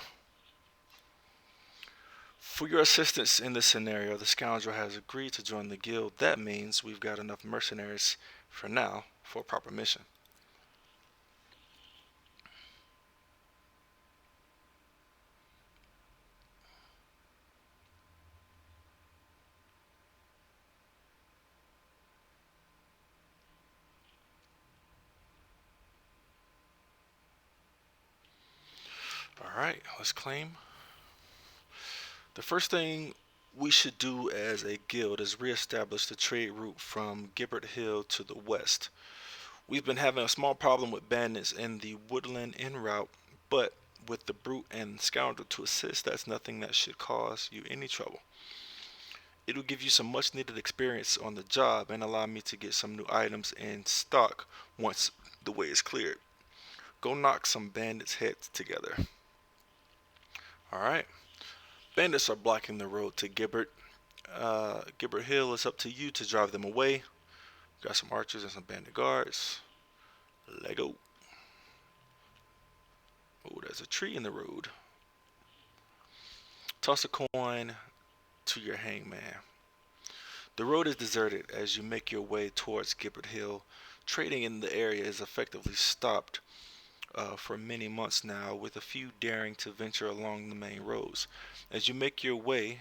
For your assistance in this scenario, the scoundrel has agreed to join the guild. That means we've got enough mercenaries for now for a proper mission. Alright, let's claim. The first thing we should do as a guild is reestablish the trade route from Gibbert Hill to the west. We've been having a small problem with bandits in the woodland en route, but with the brute and scoundrel to assist, that's nothing that should cause you any trouble. It'll give you some much needed experience on the job and allow me to get some new items in stock once the way is cleared. Go knock some bandits' heads together. Alright. Bandits are blocking the road to Gibbert. Gibbert Hill, is up to you to drive them away. Got some archers and some bandit guards. Lego. Oh, there's a tree in the road. Toss a coin to your hangman. The road is deserted as you make your way towards Gibbert Hill. Trading in the area is effectively stopped for many months now, with a few daring to venture along the main roads. As you make your way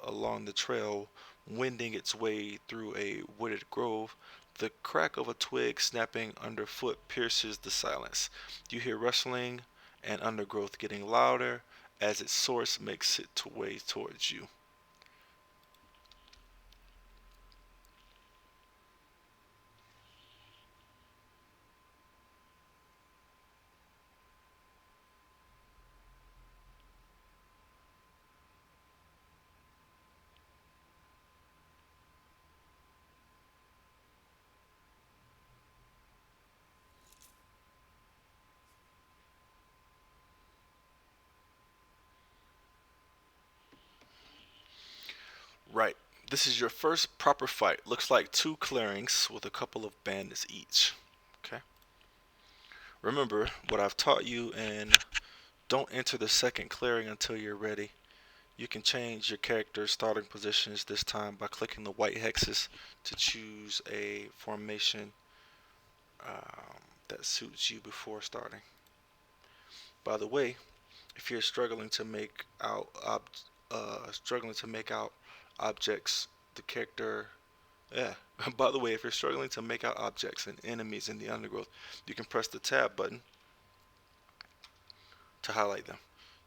along the trail, wending its way through a wooded grove, the crack of a twig snapping underfoot pierces the silence. You hear rustling and undergrowth getting louder as its source makes its way towards you. Right. This is your first proper fight. Looks like two clearings with a couple of bandits each. Okay. Remember what I've taught you, and don't enter the second clearing until you're ready. You can change your character's starting positions this time by clicking the white hexes to choose a formation that suits you before starting. By the way, if you're struggling to make out objects, the character yeah. By the way, if you're struggling to make out objects and enemies in the undergrowth, you can press the tab button to highlight them.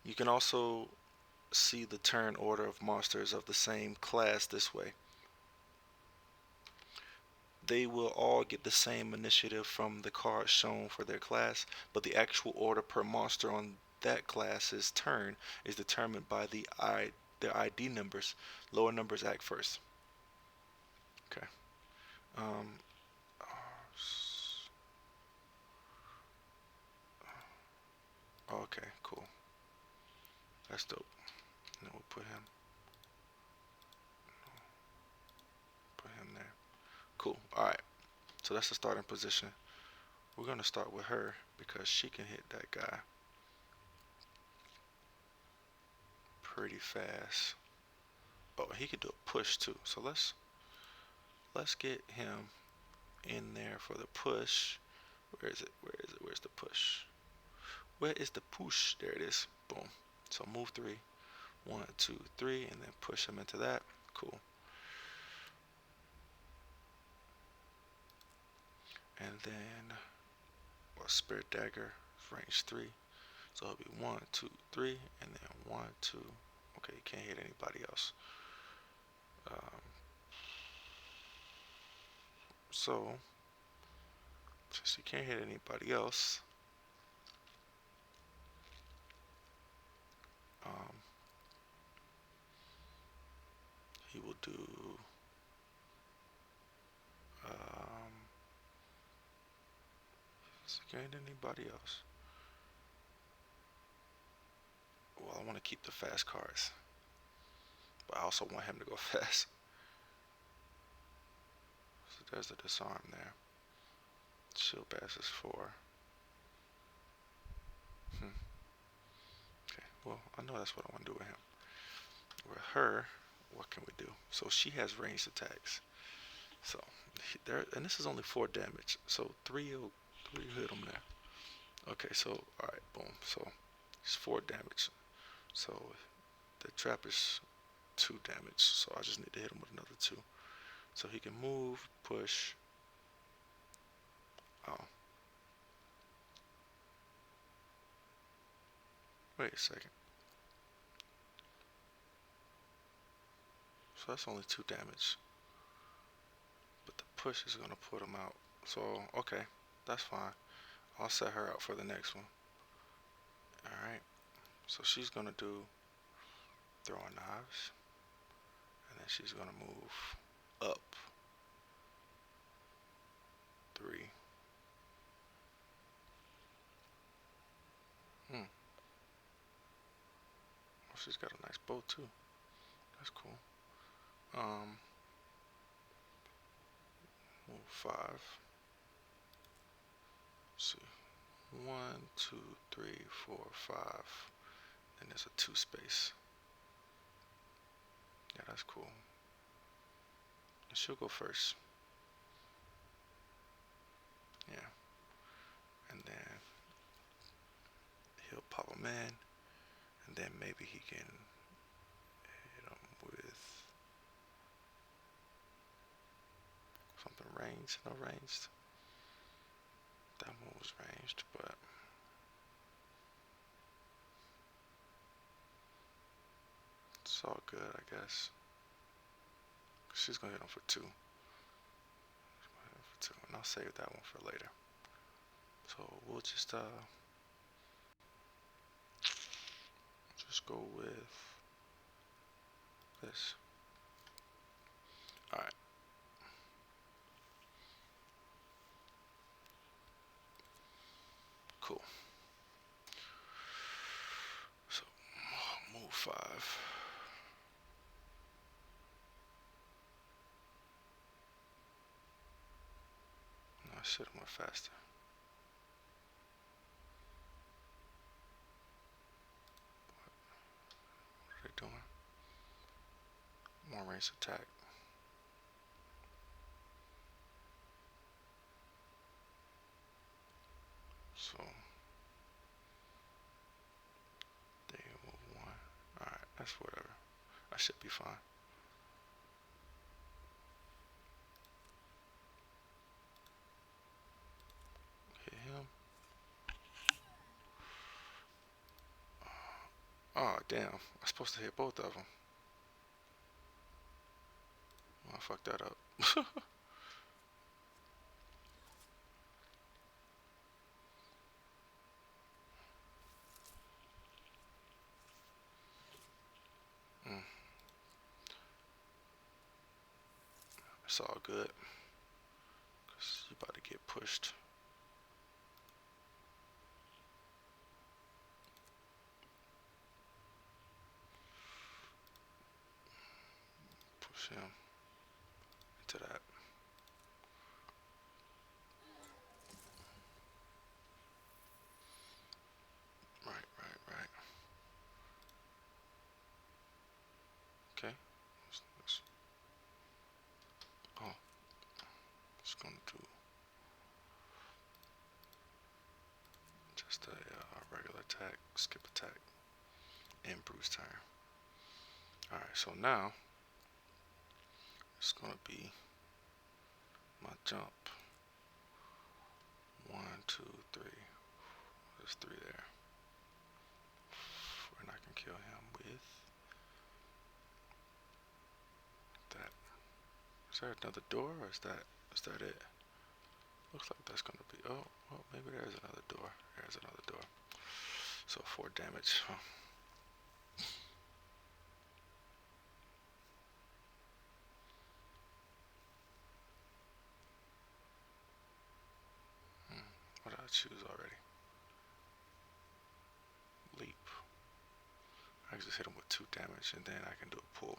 You can also see the turn order of monsters of the same class this way. They will all get the same initiative from the cards shown for their class, but the actual order per monster on that class's turn is determined by their ID numbers. Lower numbers act first. Okay. Um, okay, cool. That's dope. And then we'll put him there. Cool. All right. So that's the starting position. We're gonna start with her because she can hit that guy pretty fast. Oh, he can do a push too. So let's get him in there for the push. Where is it? Where is it? Where's the push? Where is the push? There it is. Boom. So move 3. 1, 2, 3, and then push him into that. Cool. And then spirit dagger, range 3. So it'll be 1, 2, 3, and then 1, 2. Okay, you can't hit anybody else. So since you can't hit anybody else, um, he will do is he can't hit anybody else. Well, I want to keep the fast cards, but I also want him to go fast. So there's the disarm there. Shield bash is 4. Okay, well, I know that's what I want to do with him. With her, what can we do? So she has ranged attacks. So there, and this is only 4 damage. So 3 will hit him there. Okay, so all right, boom. So it's 4 damage. So the trap is 2 damage. So I just need to hit him with another 2. So he can move, push. Oh. Wait a second. So that's only 2 damage. But the push is gonna put him out. So okay, that's fine. I'll set her out for the next one. Alright. So she's gonna do throwing knives. And then she's gonna move up 3. Oh, she's got a nice bow too. That's cool. Move 5. Let's see. 1, 2, 3, 4, 5. And there's a 2 space. Yeah, that's cool. And she'll go first. Yeah. And then he'll pop him in. And then maybe he can hit him with something ranged. No ranged. That one was ranged, but it's all good, I guess. She's gonna hit him for 2. And I'll save that one for later. So we'll just go with this. Alright. Cool. So move 5. No, I should have went faster. More range attack. So they move one. Alright, that's whatever. I should be fine. Hit him. Oh damn, I'm supposed to hit both of them. Oh, I fucked that up. mm, it's all good. Cause you about to get pushed. Push him into that. Right. Okay. Oh, it's gonna do just a regular attack, skip attack, and Bruce turn. Alright, so now it's gonna be my jump. 1, 2, 3. There's 3 there. And I can kill him with that. Is there another door, or is that it? Looks like that's gonna be. Oh, well, maybe there's another door. There's another door. So 4 damage. Huh. What did I choose already? Leap. I can just hit him with 2 damage, and then I can do a pull.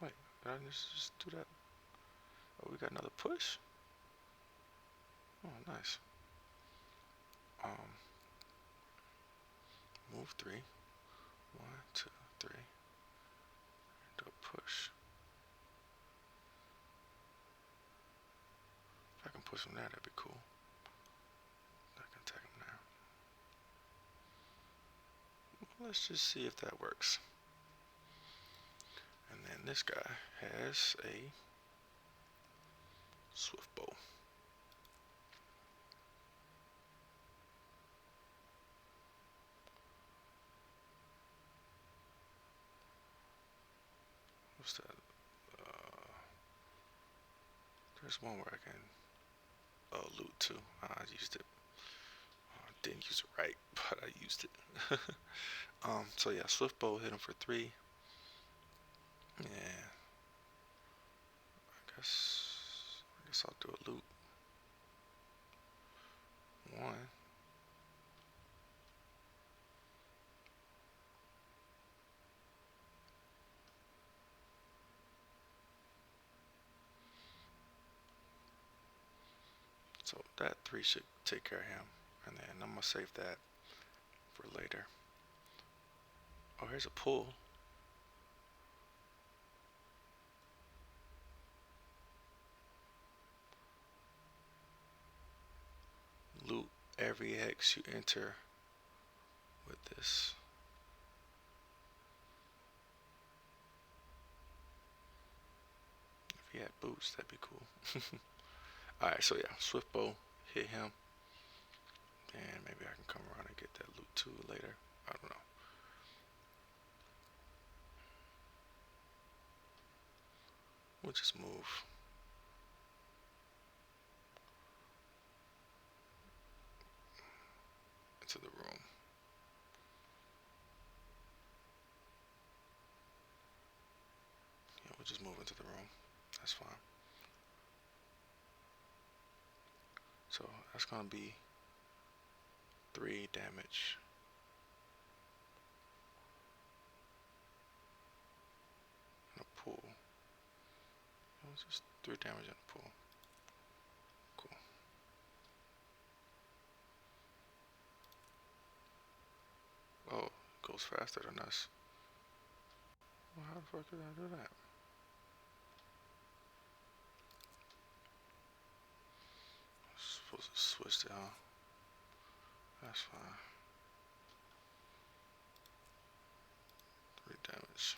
Wait, did I just do that? Oh, we got another push? Oh, nice. Move 3. 1, 2, 3. Do a push. If I can push him there, that'd be cool. I can attack him there. Let's just see if that works. And then this guy has a swift bow. What's that? There's one where I can loot too. I used it. Didn't use it right, but I used it. So yeah, swift bow hit him for 3. Yeah. I guess I'll do a loot. 1. So that 3 should take care of him. And then I'm gonna save that for later. Oh, here's a pull. Loot every hex you enter with this. If he had boots, that'd be cool. Alright, so yeah, swift bow hit him. And maybe I can come around and get that loot too later. I don't know. We'll just move. Into the room. Yeah, we'll just move into the room. That's fine. So that's gonna be 3 damage. And a pull. It was just 3 damage and a pull. Cool. Oh, it goes faster than us. Well, how the fuck did I do that? Supposed to switch it, huh? That's fine. 3 damage.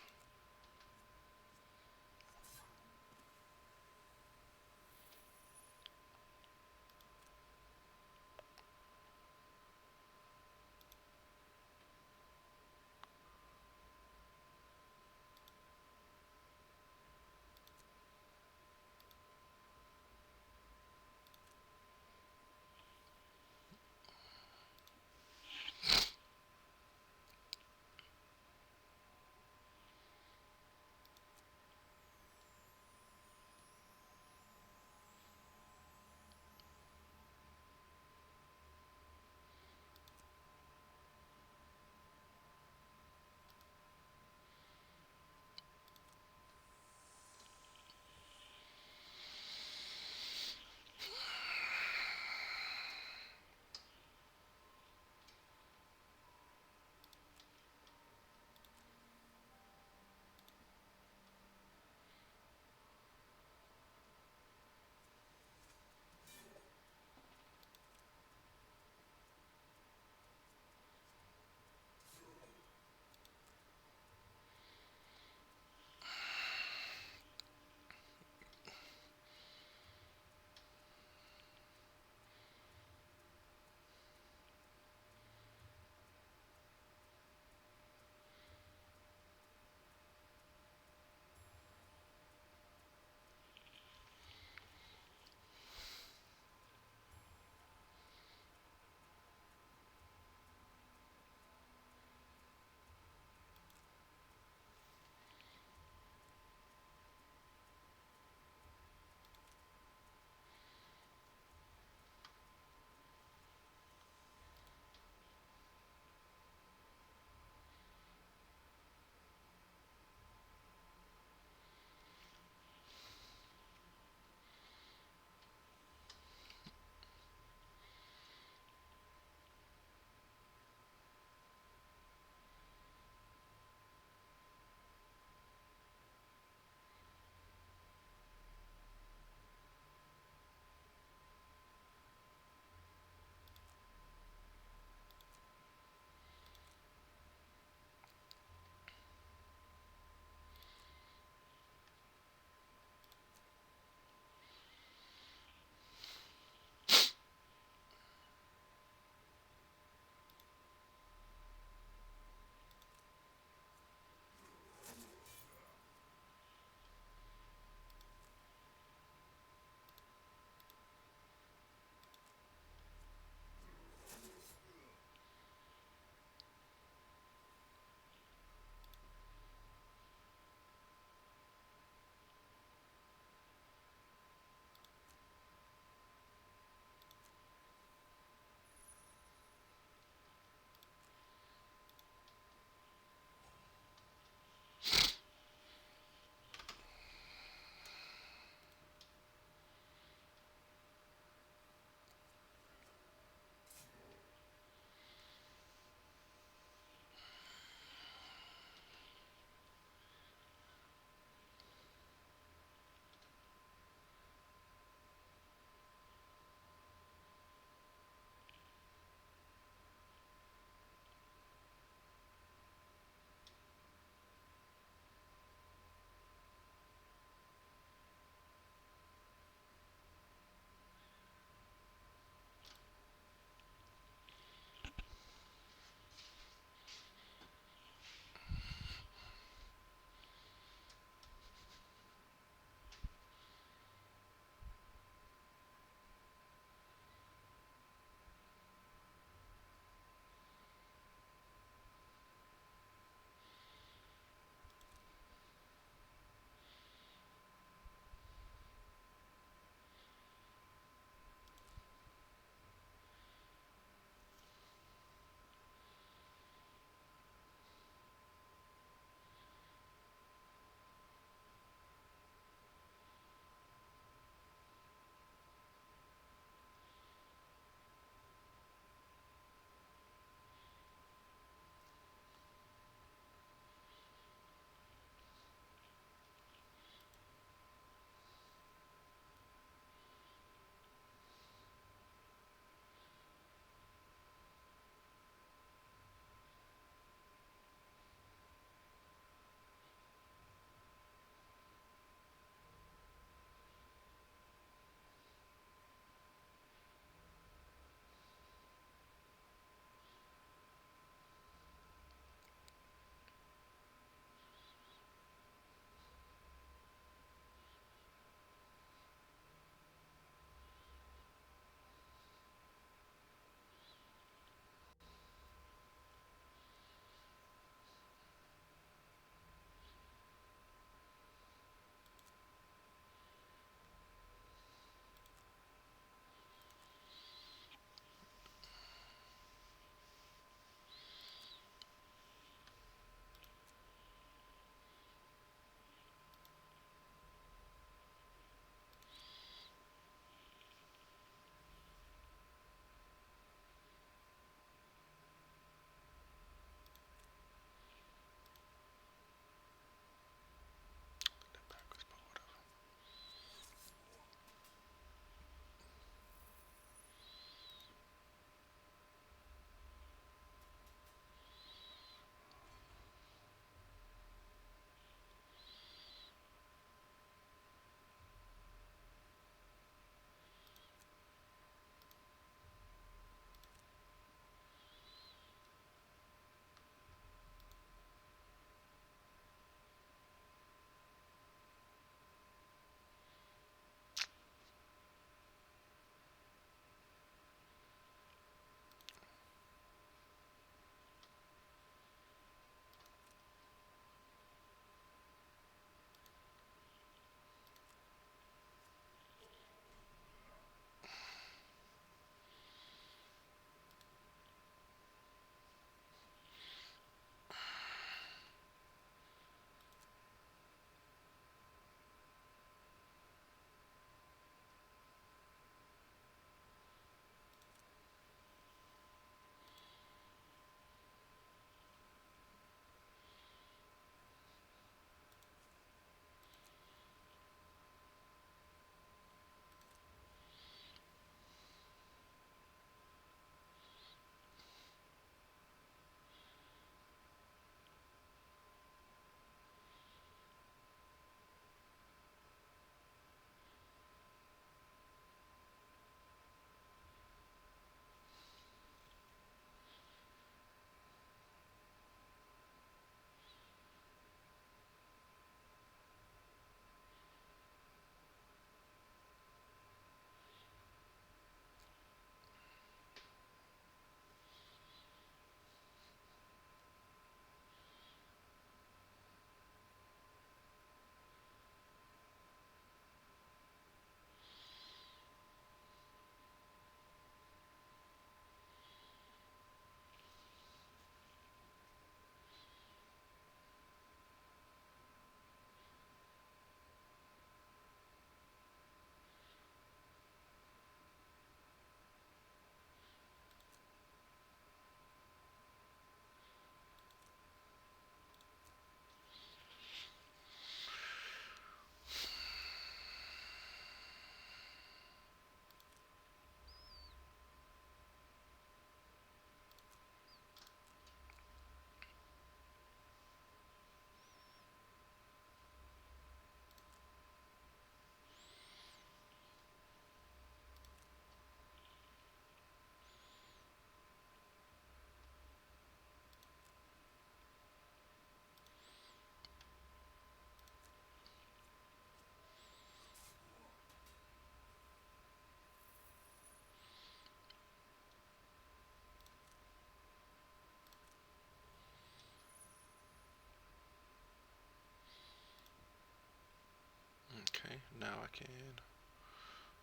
Now I can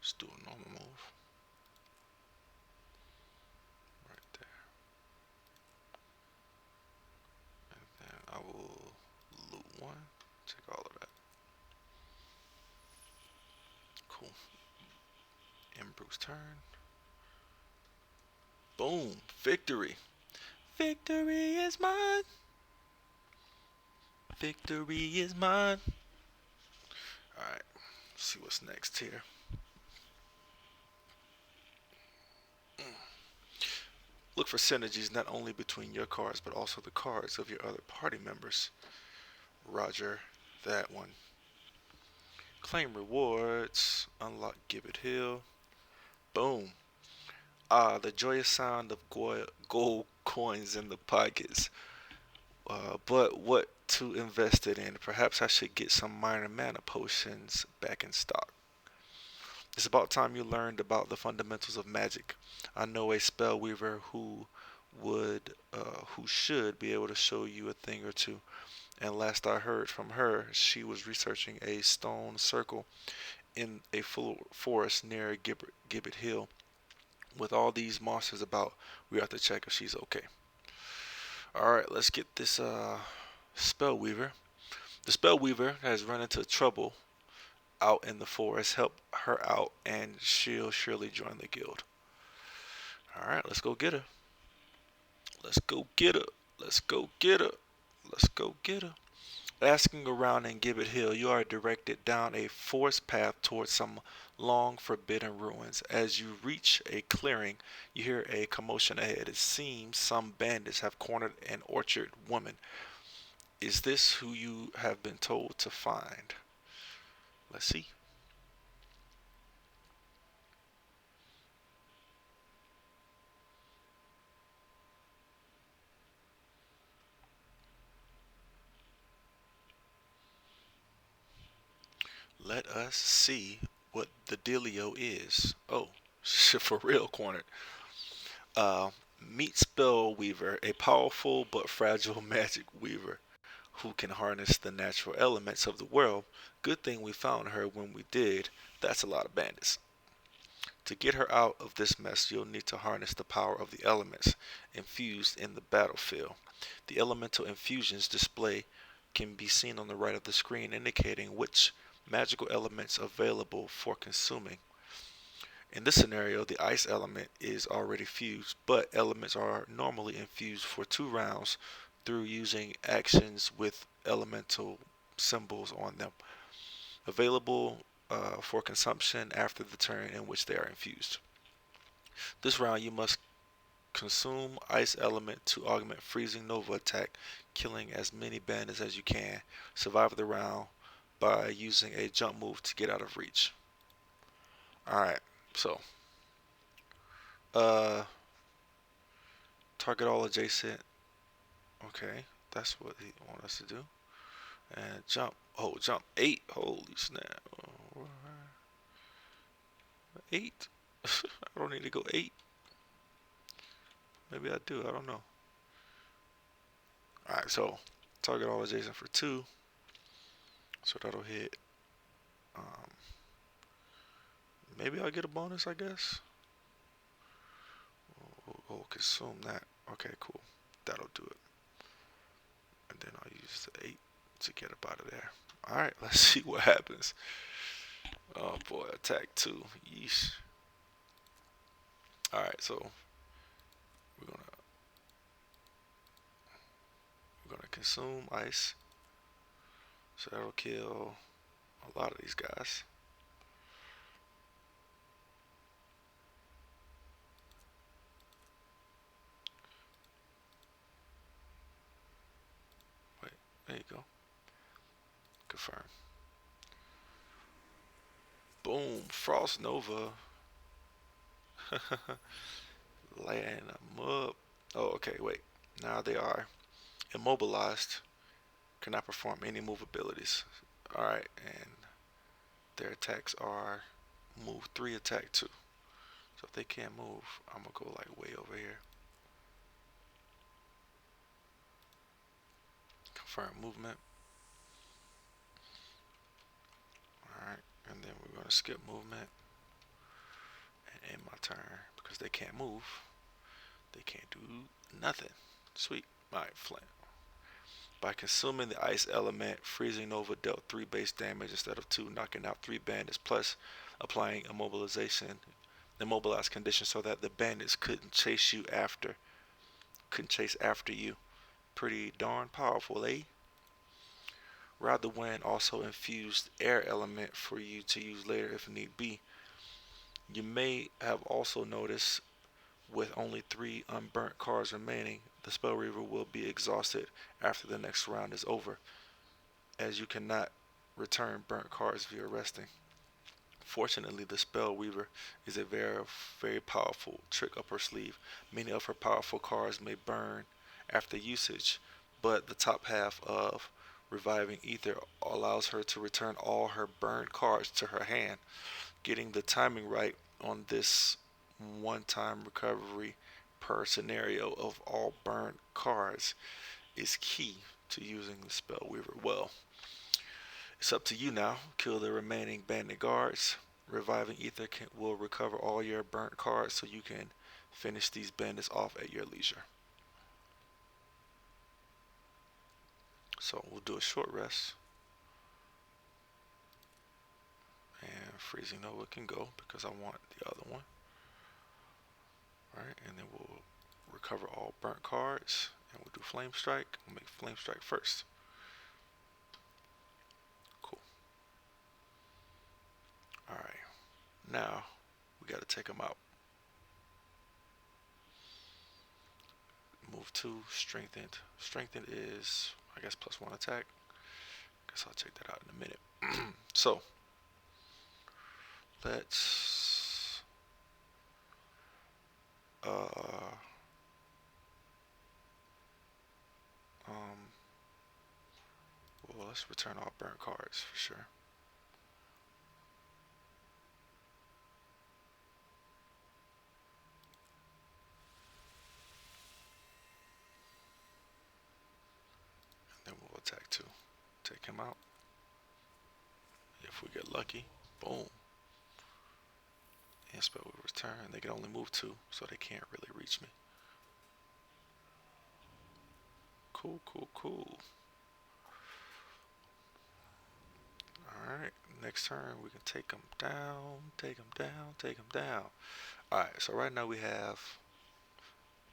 just do a normal move right there. And then I will loot one. Take all of that. Cool. Bruce turn. Boom. Victory. Victory is mine. Victory is mine. Alright. See what's next here. Look for synergies not only between your cards, but also the cards of your other party members. Roger that one. Claim rewards. Unlock Gibbet Hill. Boom. Ah, the joyous sound of gold coins in the pockets. But what to invest it in? Perhaps I should get some minor mana potions back in stock. It's about time you learned about the fundamentals of magic. I know a spell weaver who should be able to show you a thing or two. And last I heard from her, she was researching a stone circle in a forest near Gibbet Hill. With all these monsters about, we have to check if she's okay. Alright, let's get this spell weaver. The spell weaver has run into trouble out in the forest. Help her out and she'll surely join the guild. Alright, let's go get her. Let's go get her. Let's go get her. Let's go get her. Asking around in Gibbet Hill, you are directed down a forest path towards some long forbidden ruins. As you reach a clearing, you hear a commotion ahead. It seems some bandits have cornered an orchard woman. Is this who you have been told to find? Let's see. Let us see what the dealio is. Oh, for real cornered. Meet Spellweaver, a powerful but fragile magic weaver who can harness the natural elements of the world. Good thing we found her when we did. That's a lot of bandits. To get her out of this mess, you'll need to harness the power of the elements infused in the battlefield. The elemental infusions display can be seen on the right of the screen, indicating which magical elements available for consuming. In this scenario, the ice element is already fused, but elements are normally infused for 2 rounds through using actions with elemental symbols on them, available for consumption after the turn in which they are infused. This round, you must consume ice element to augment freezing nova attack, killing as many bandits as you can. Survive the round by using a jump move to get out of reach. Alright, so uh target all adjacent. Okay, that's what he wants us to do. And jump. Oh, jump 8. Holy snap. 8? I don't need to go 8. Maybe I do. I don't know. Alright, so target all adjacent for 2. So that'll hit. Um, Maybe I'll get a bonus, I guess. Oh, consume that. Okay, cool. That'll do it. And then I'll use the 8 to get up out of there. Alright, let's see what happens. Oh boy, attack 2. Yeesh. Alright, so we're gonna consume ice. So that'll kill a lot of these guys. Wait, there you go. Confirm. Boom, Frost Nova. Laying them up. Oh, okay, wait. Now they are immobilized. Cannot perform any move abilities. Alright, and their attacks are move 3, attack 2. So if they can't move, I'm gonna go like way over here. Confirm movement. Alright, And then we're going to skip movement and end my turn because they can't move. They can't do nothing. Sweet. Alright, Flint. By consuming the ice element, Freezing Nova dealt 3 base damage instead of 2, knocking out 3 bandits, plus applying immobilized condition so that the bandits couldn't chase after you. Pretty darn powerful, eh? Ride the Wind also infused air element for you to use later if need be. You may have also noticed with only 3 unburnt cards remaining, the Spell Reaver will be exhausted after the next round is over, as you cannot return burnt cards via resting. Fortunately, the Spell Weaver is a very powerful trick up her sleeve. Many of her powerful cards may burn after usage, but the top half of Reviving Ether allows her to return all her burned cards to her hand. Getting the timing right on this one-time recovery per scenario of all burned cards is key to using the Spell Weaver well. It's up to you now. Kill the remaining bandit guards. Reviving Ether will recover all your burnt cards so you can finish these bandits off at your leisure. So we'll do a short rest. And Freezing Nova can go because I want the other one. Alright, and then we'll recover all burnt cards. And we'll do Flame Strike. We'll make Flame Strike first. Cool. Alright. Now, we gotta take them out. Move 2, Strengthened. Strengthened is, I guess, +1 attack. Guess I'll check that out in a minute. So, let's well, let's return all burnt cards for sure. And then we'll attack 2. Take him out. If we get lucky, boom. And spell will return. They can only move 2, so they can't really reach me. Cool, cool, cool. Alright, next turn we can take them down, take them down, take them down. Alright, so right now we have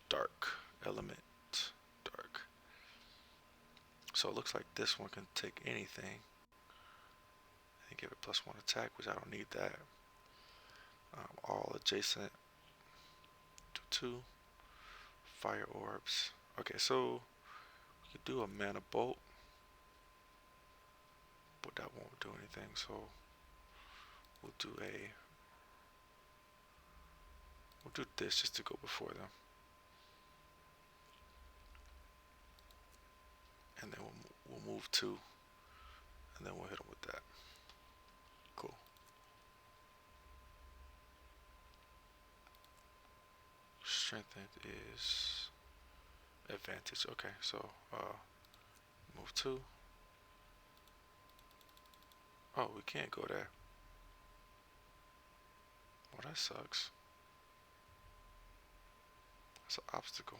dark element, dark. So it looks like this one can take anything and give it +1 attack, which I don't need that. All adjacent to 2 fire orbs. Okay, so we could do a mana bolt, but that won't do anything. So we'll do this just to go before them, and then we'll move 2, and then we'll hit them with that. Cool. Strengthened is advantage. Okay, so move 2. Oh, we can't go there. Well, that sucks. That's an obstacle.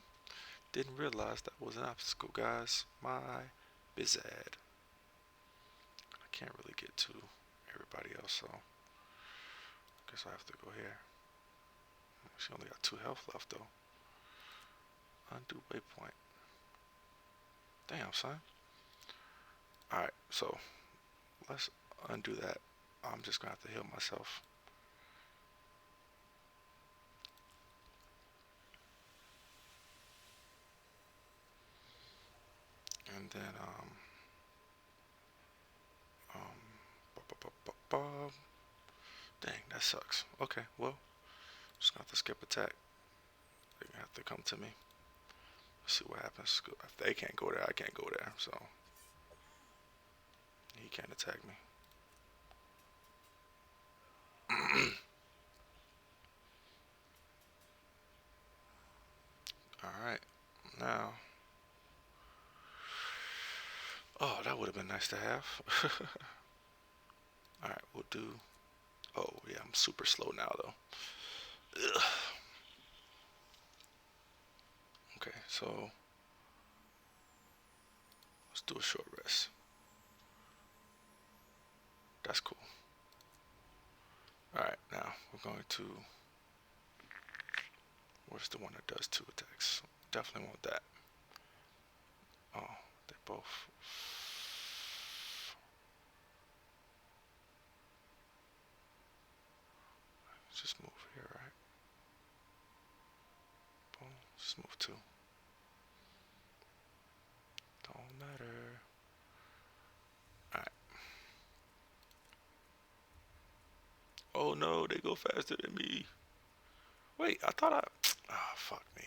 Didn't realize that was an obstacle, guys. My bizzad. I can't really get to everybody else, so I guess I have to go here. She only got 2 health left, though. Undo waypoint. Damn, son. Alright, so let's undo that. I'm just gonna have to heal myself. And then dang, that sucks. Okay, well, just gonna have to skip attack. They're gonna have to come to me. Let's see what happens. If they can't go there, I can't go there, so he can't attack me. Alright, now. Oh, that would have been nice to have. Alright, we'll do. Oh yeah, I'm super slow now though. Ugh. Okay, so let's do a short rest. That's cool. All right, now we're going to. Where's the one that does 2 attacks? Definitely want that. Oh, they both. Just move here, right? Boom. Just move 2. Don't matter. Alright. Oh no, they go faster than me. Wait, I thought I. Ah, fuck me.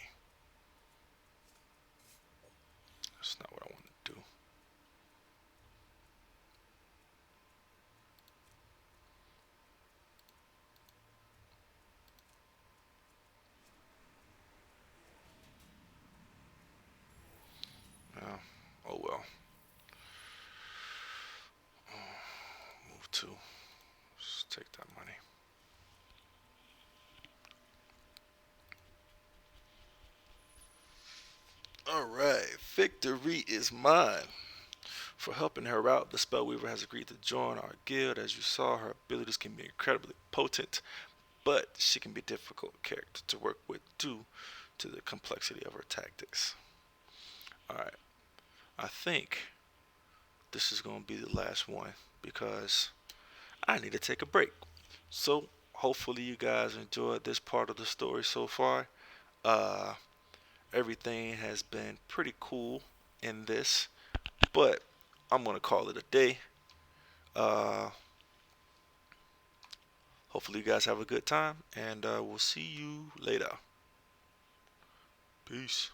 That's not what I wanted to do. Yeah. Oh well. Move 2. Just take that money. Alright, victory is mine. For helping her out, the Spellweaver has agreed to join our guild. As you saw, her abilities can be incredibly potent, but she can be a difficult character to work with due to the complexity of her tactics. Alright, I think this is going to be the last one because I need to take a break. So, hopefully, you guys enjoyed this part of the story so far. Uh, Everything has been pretty cool in this, but I'm going to call it a day. Uh, Hopefully, you guys have a good time, and we'll see you later. Peace.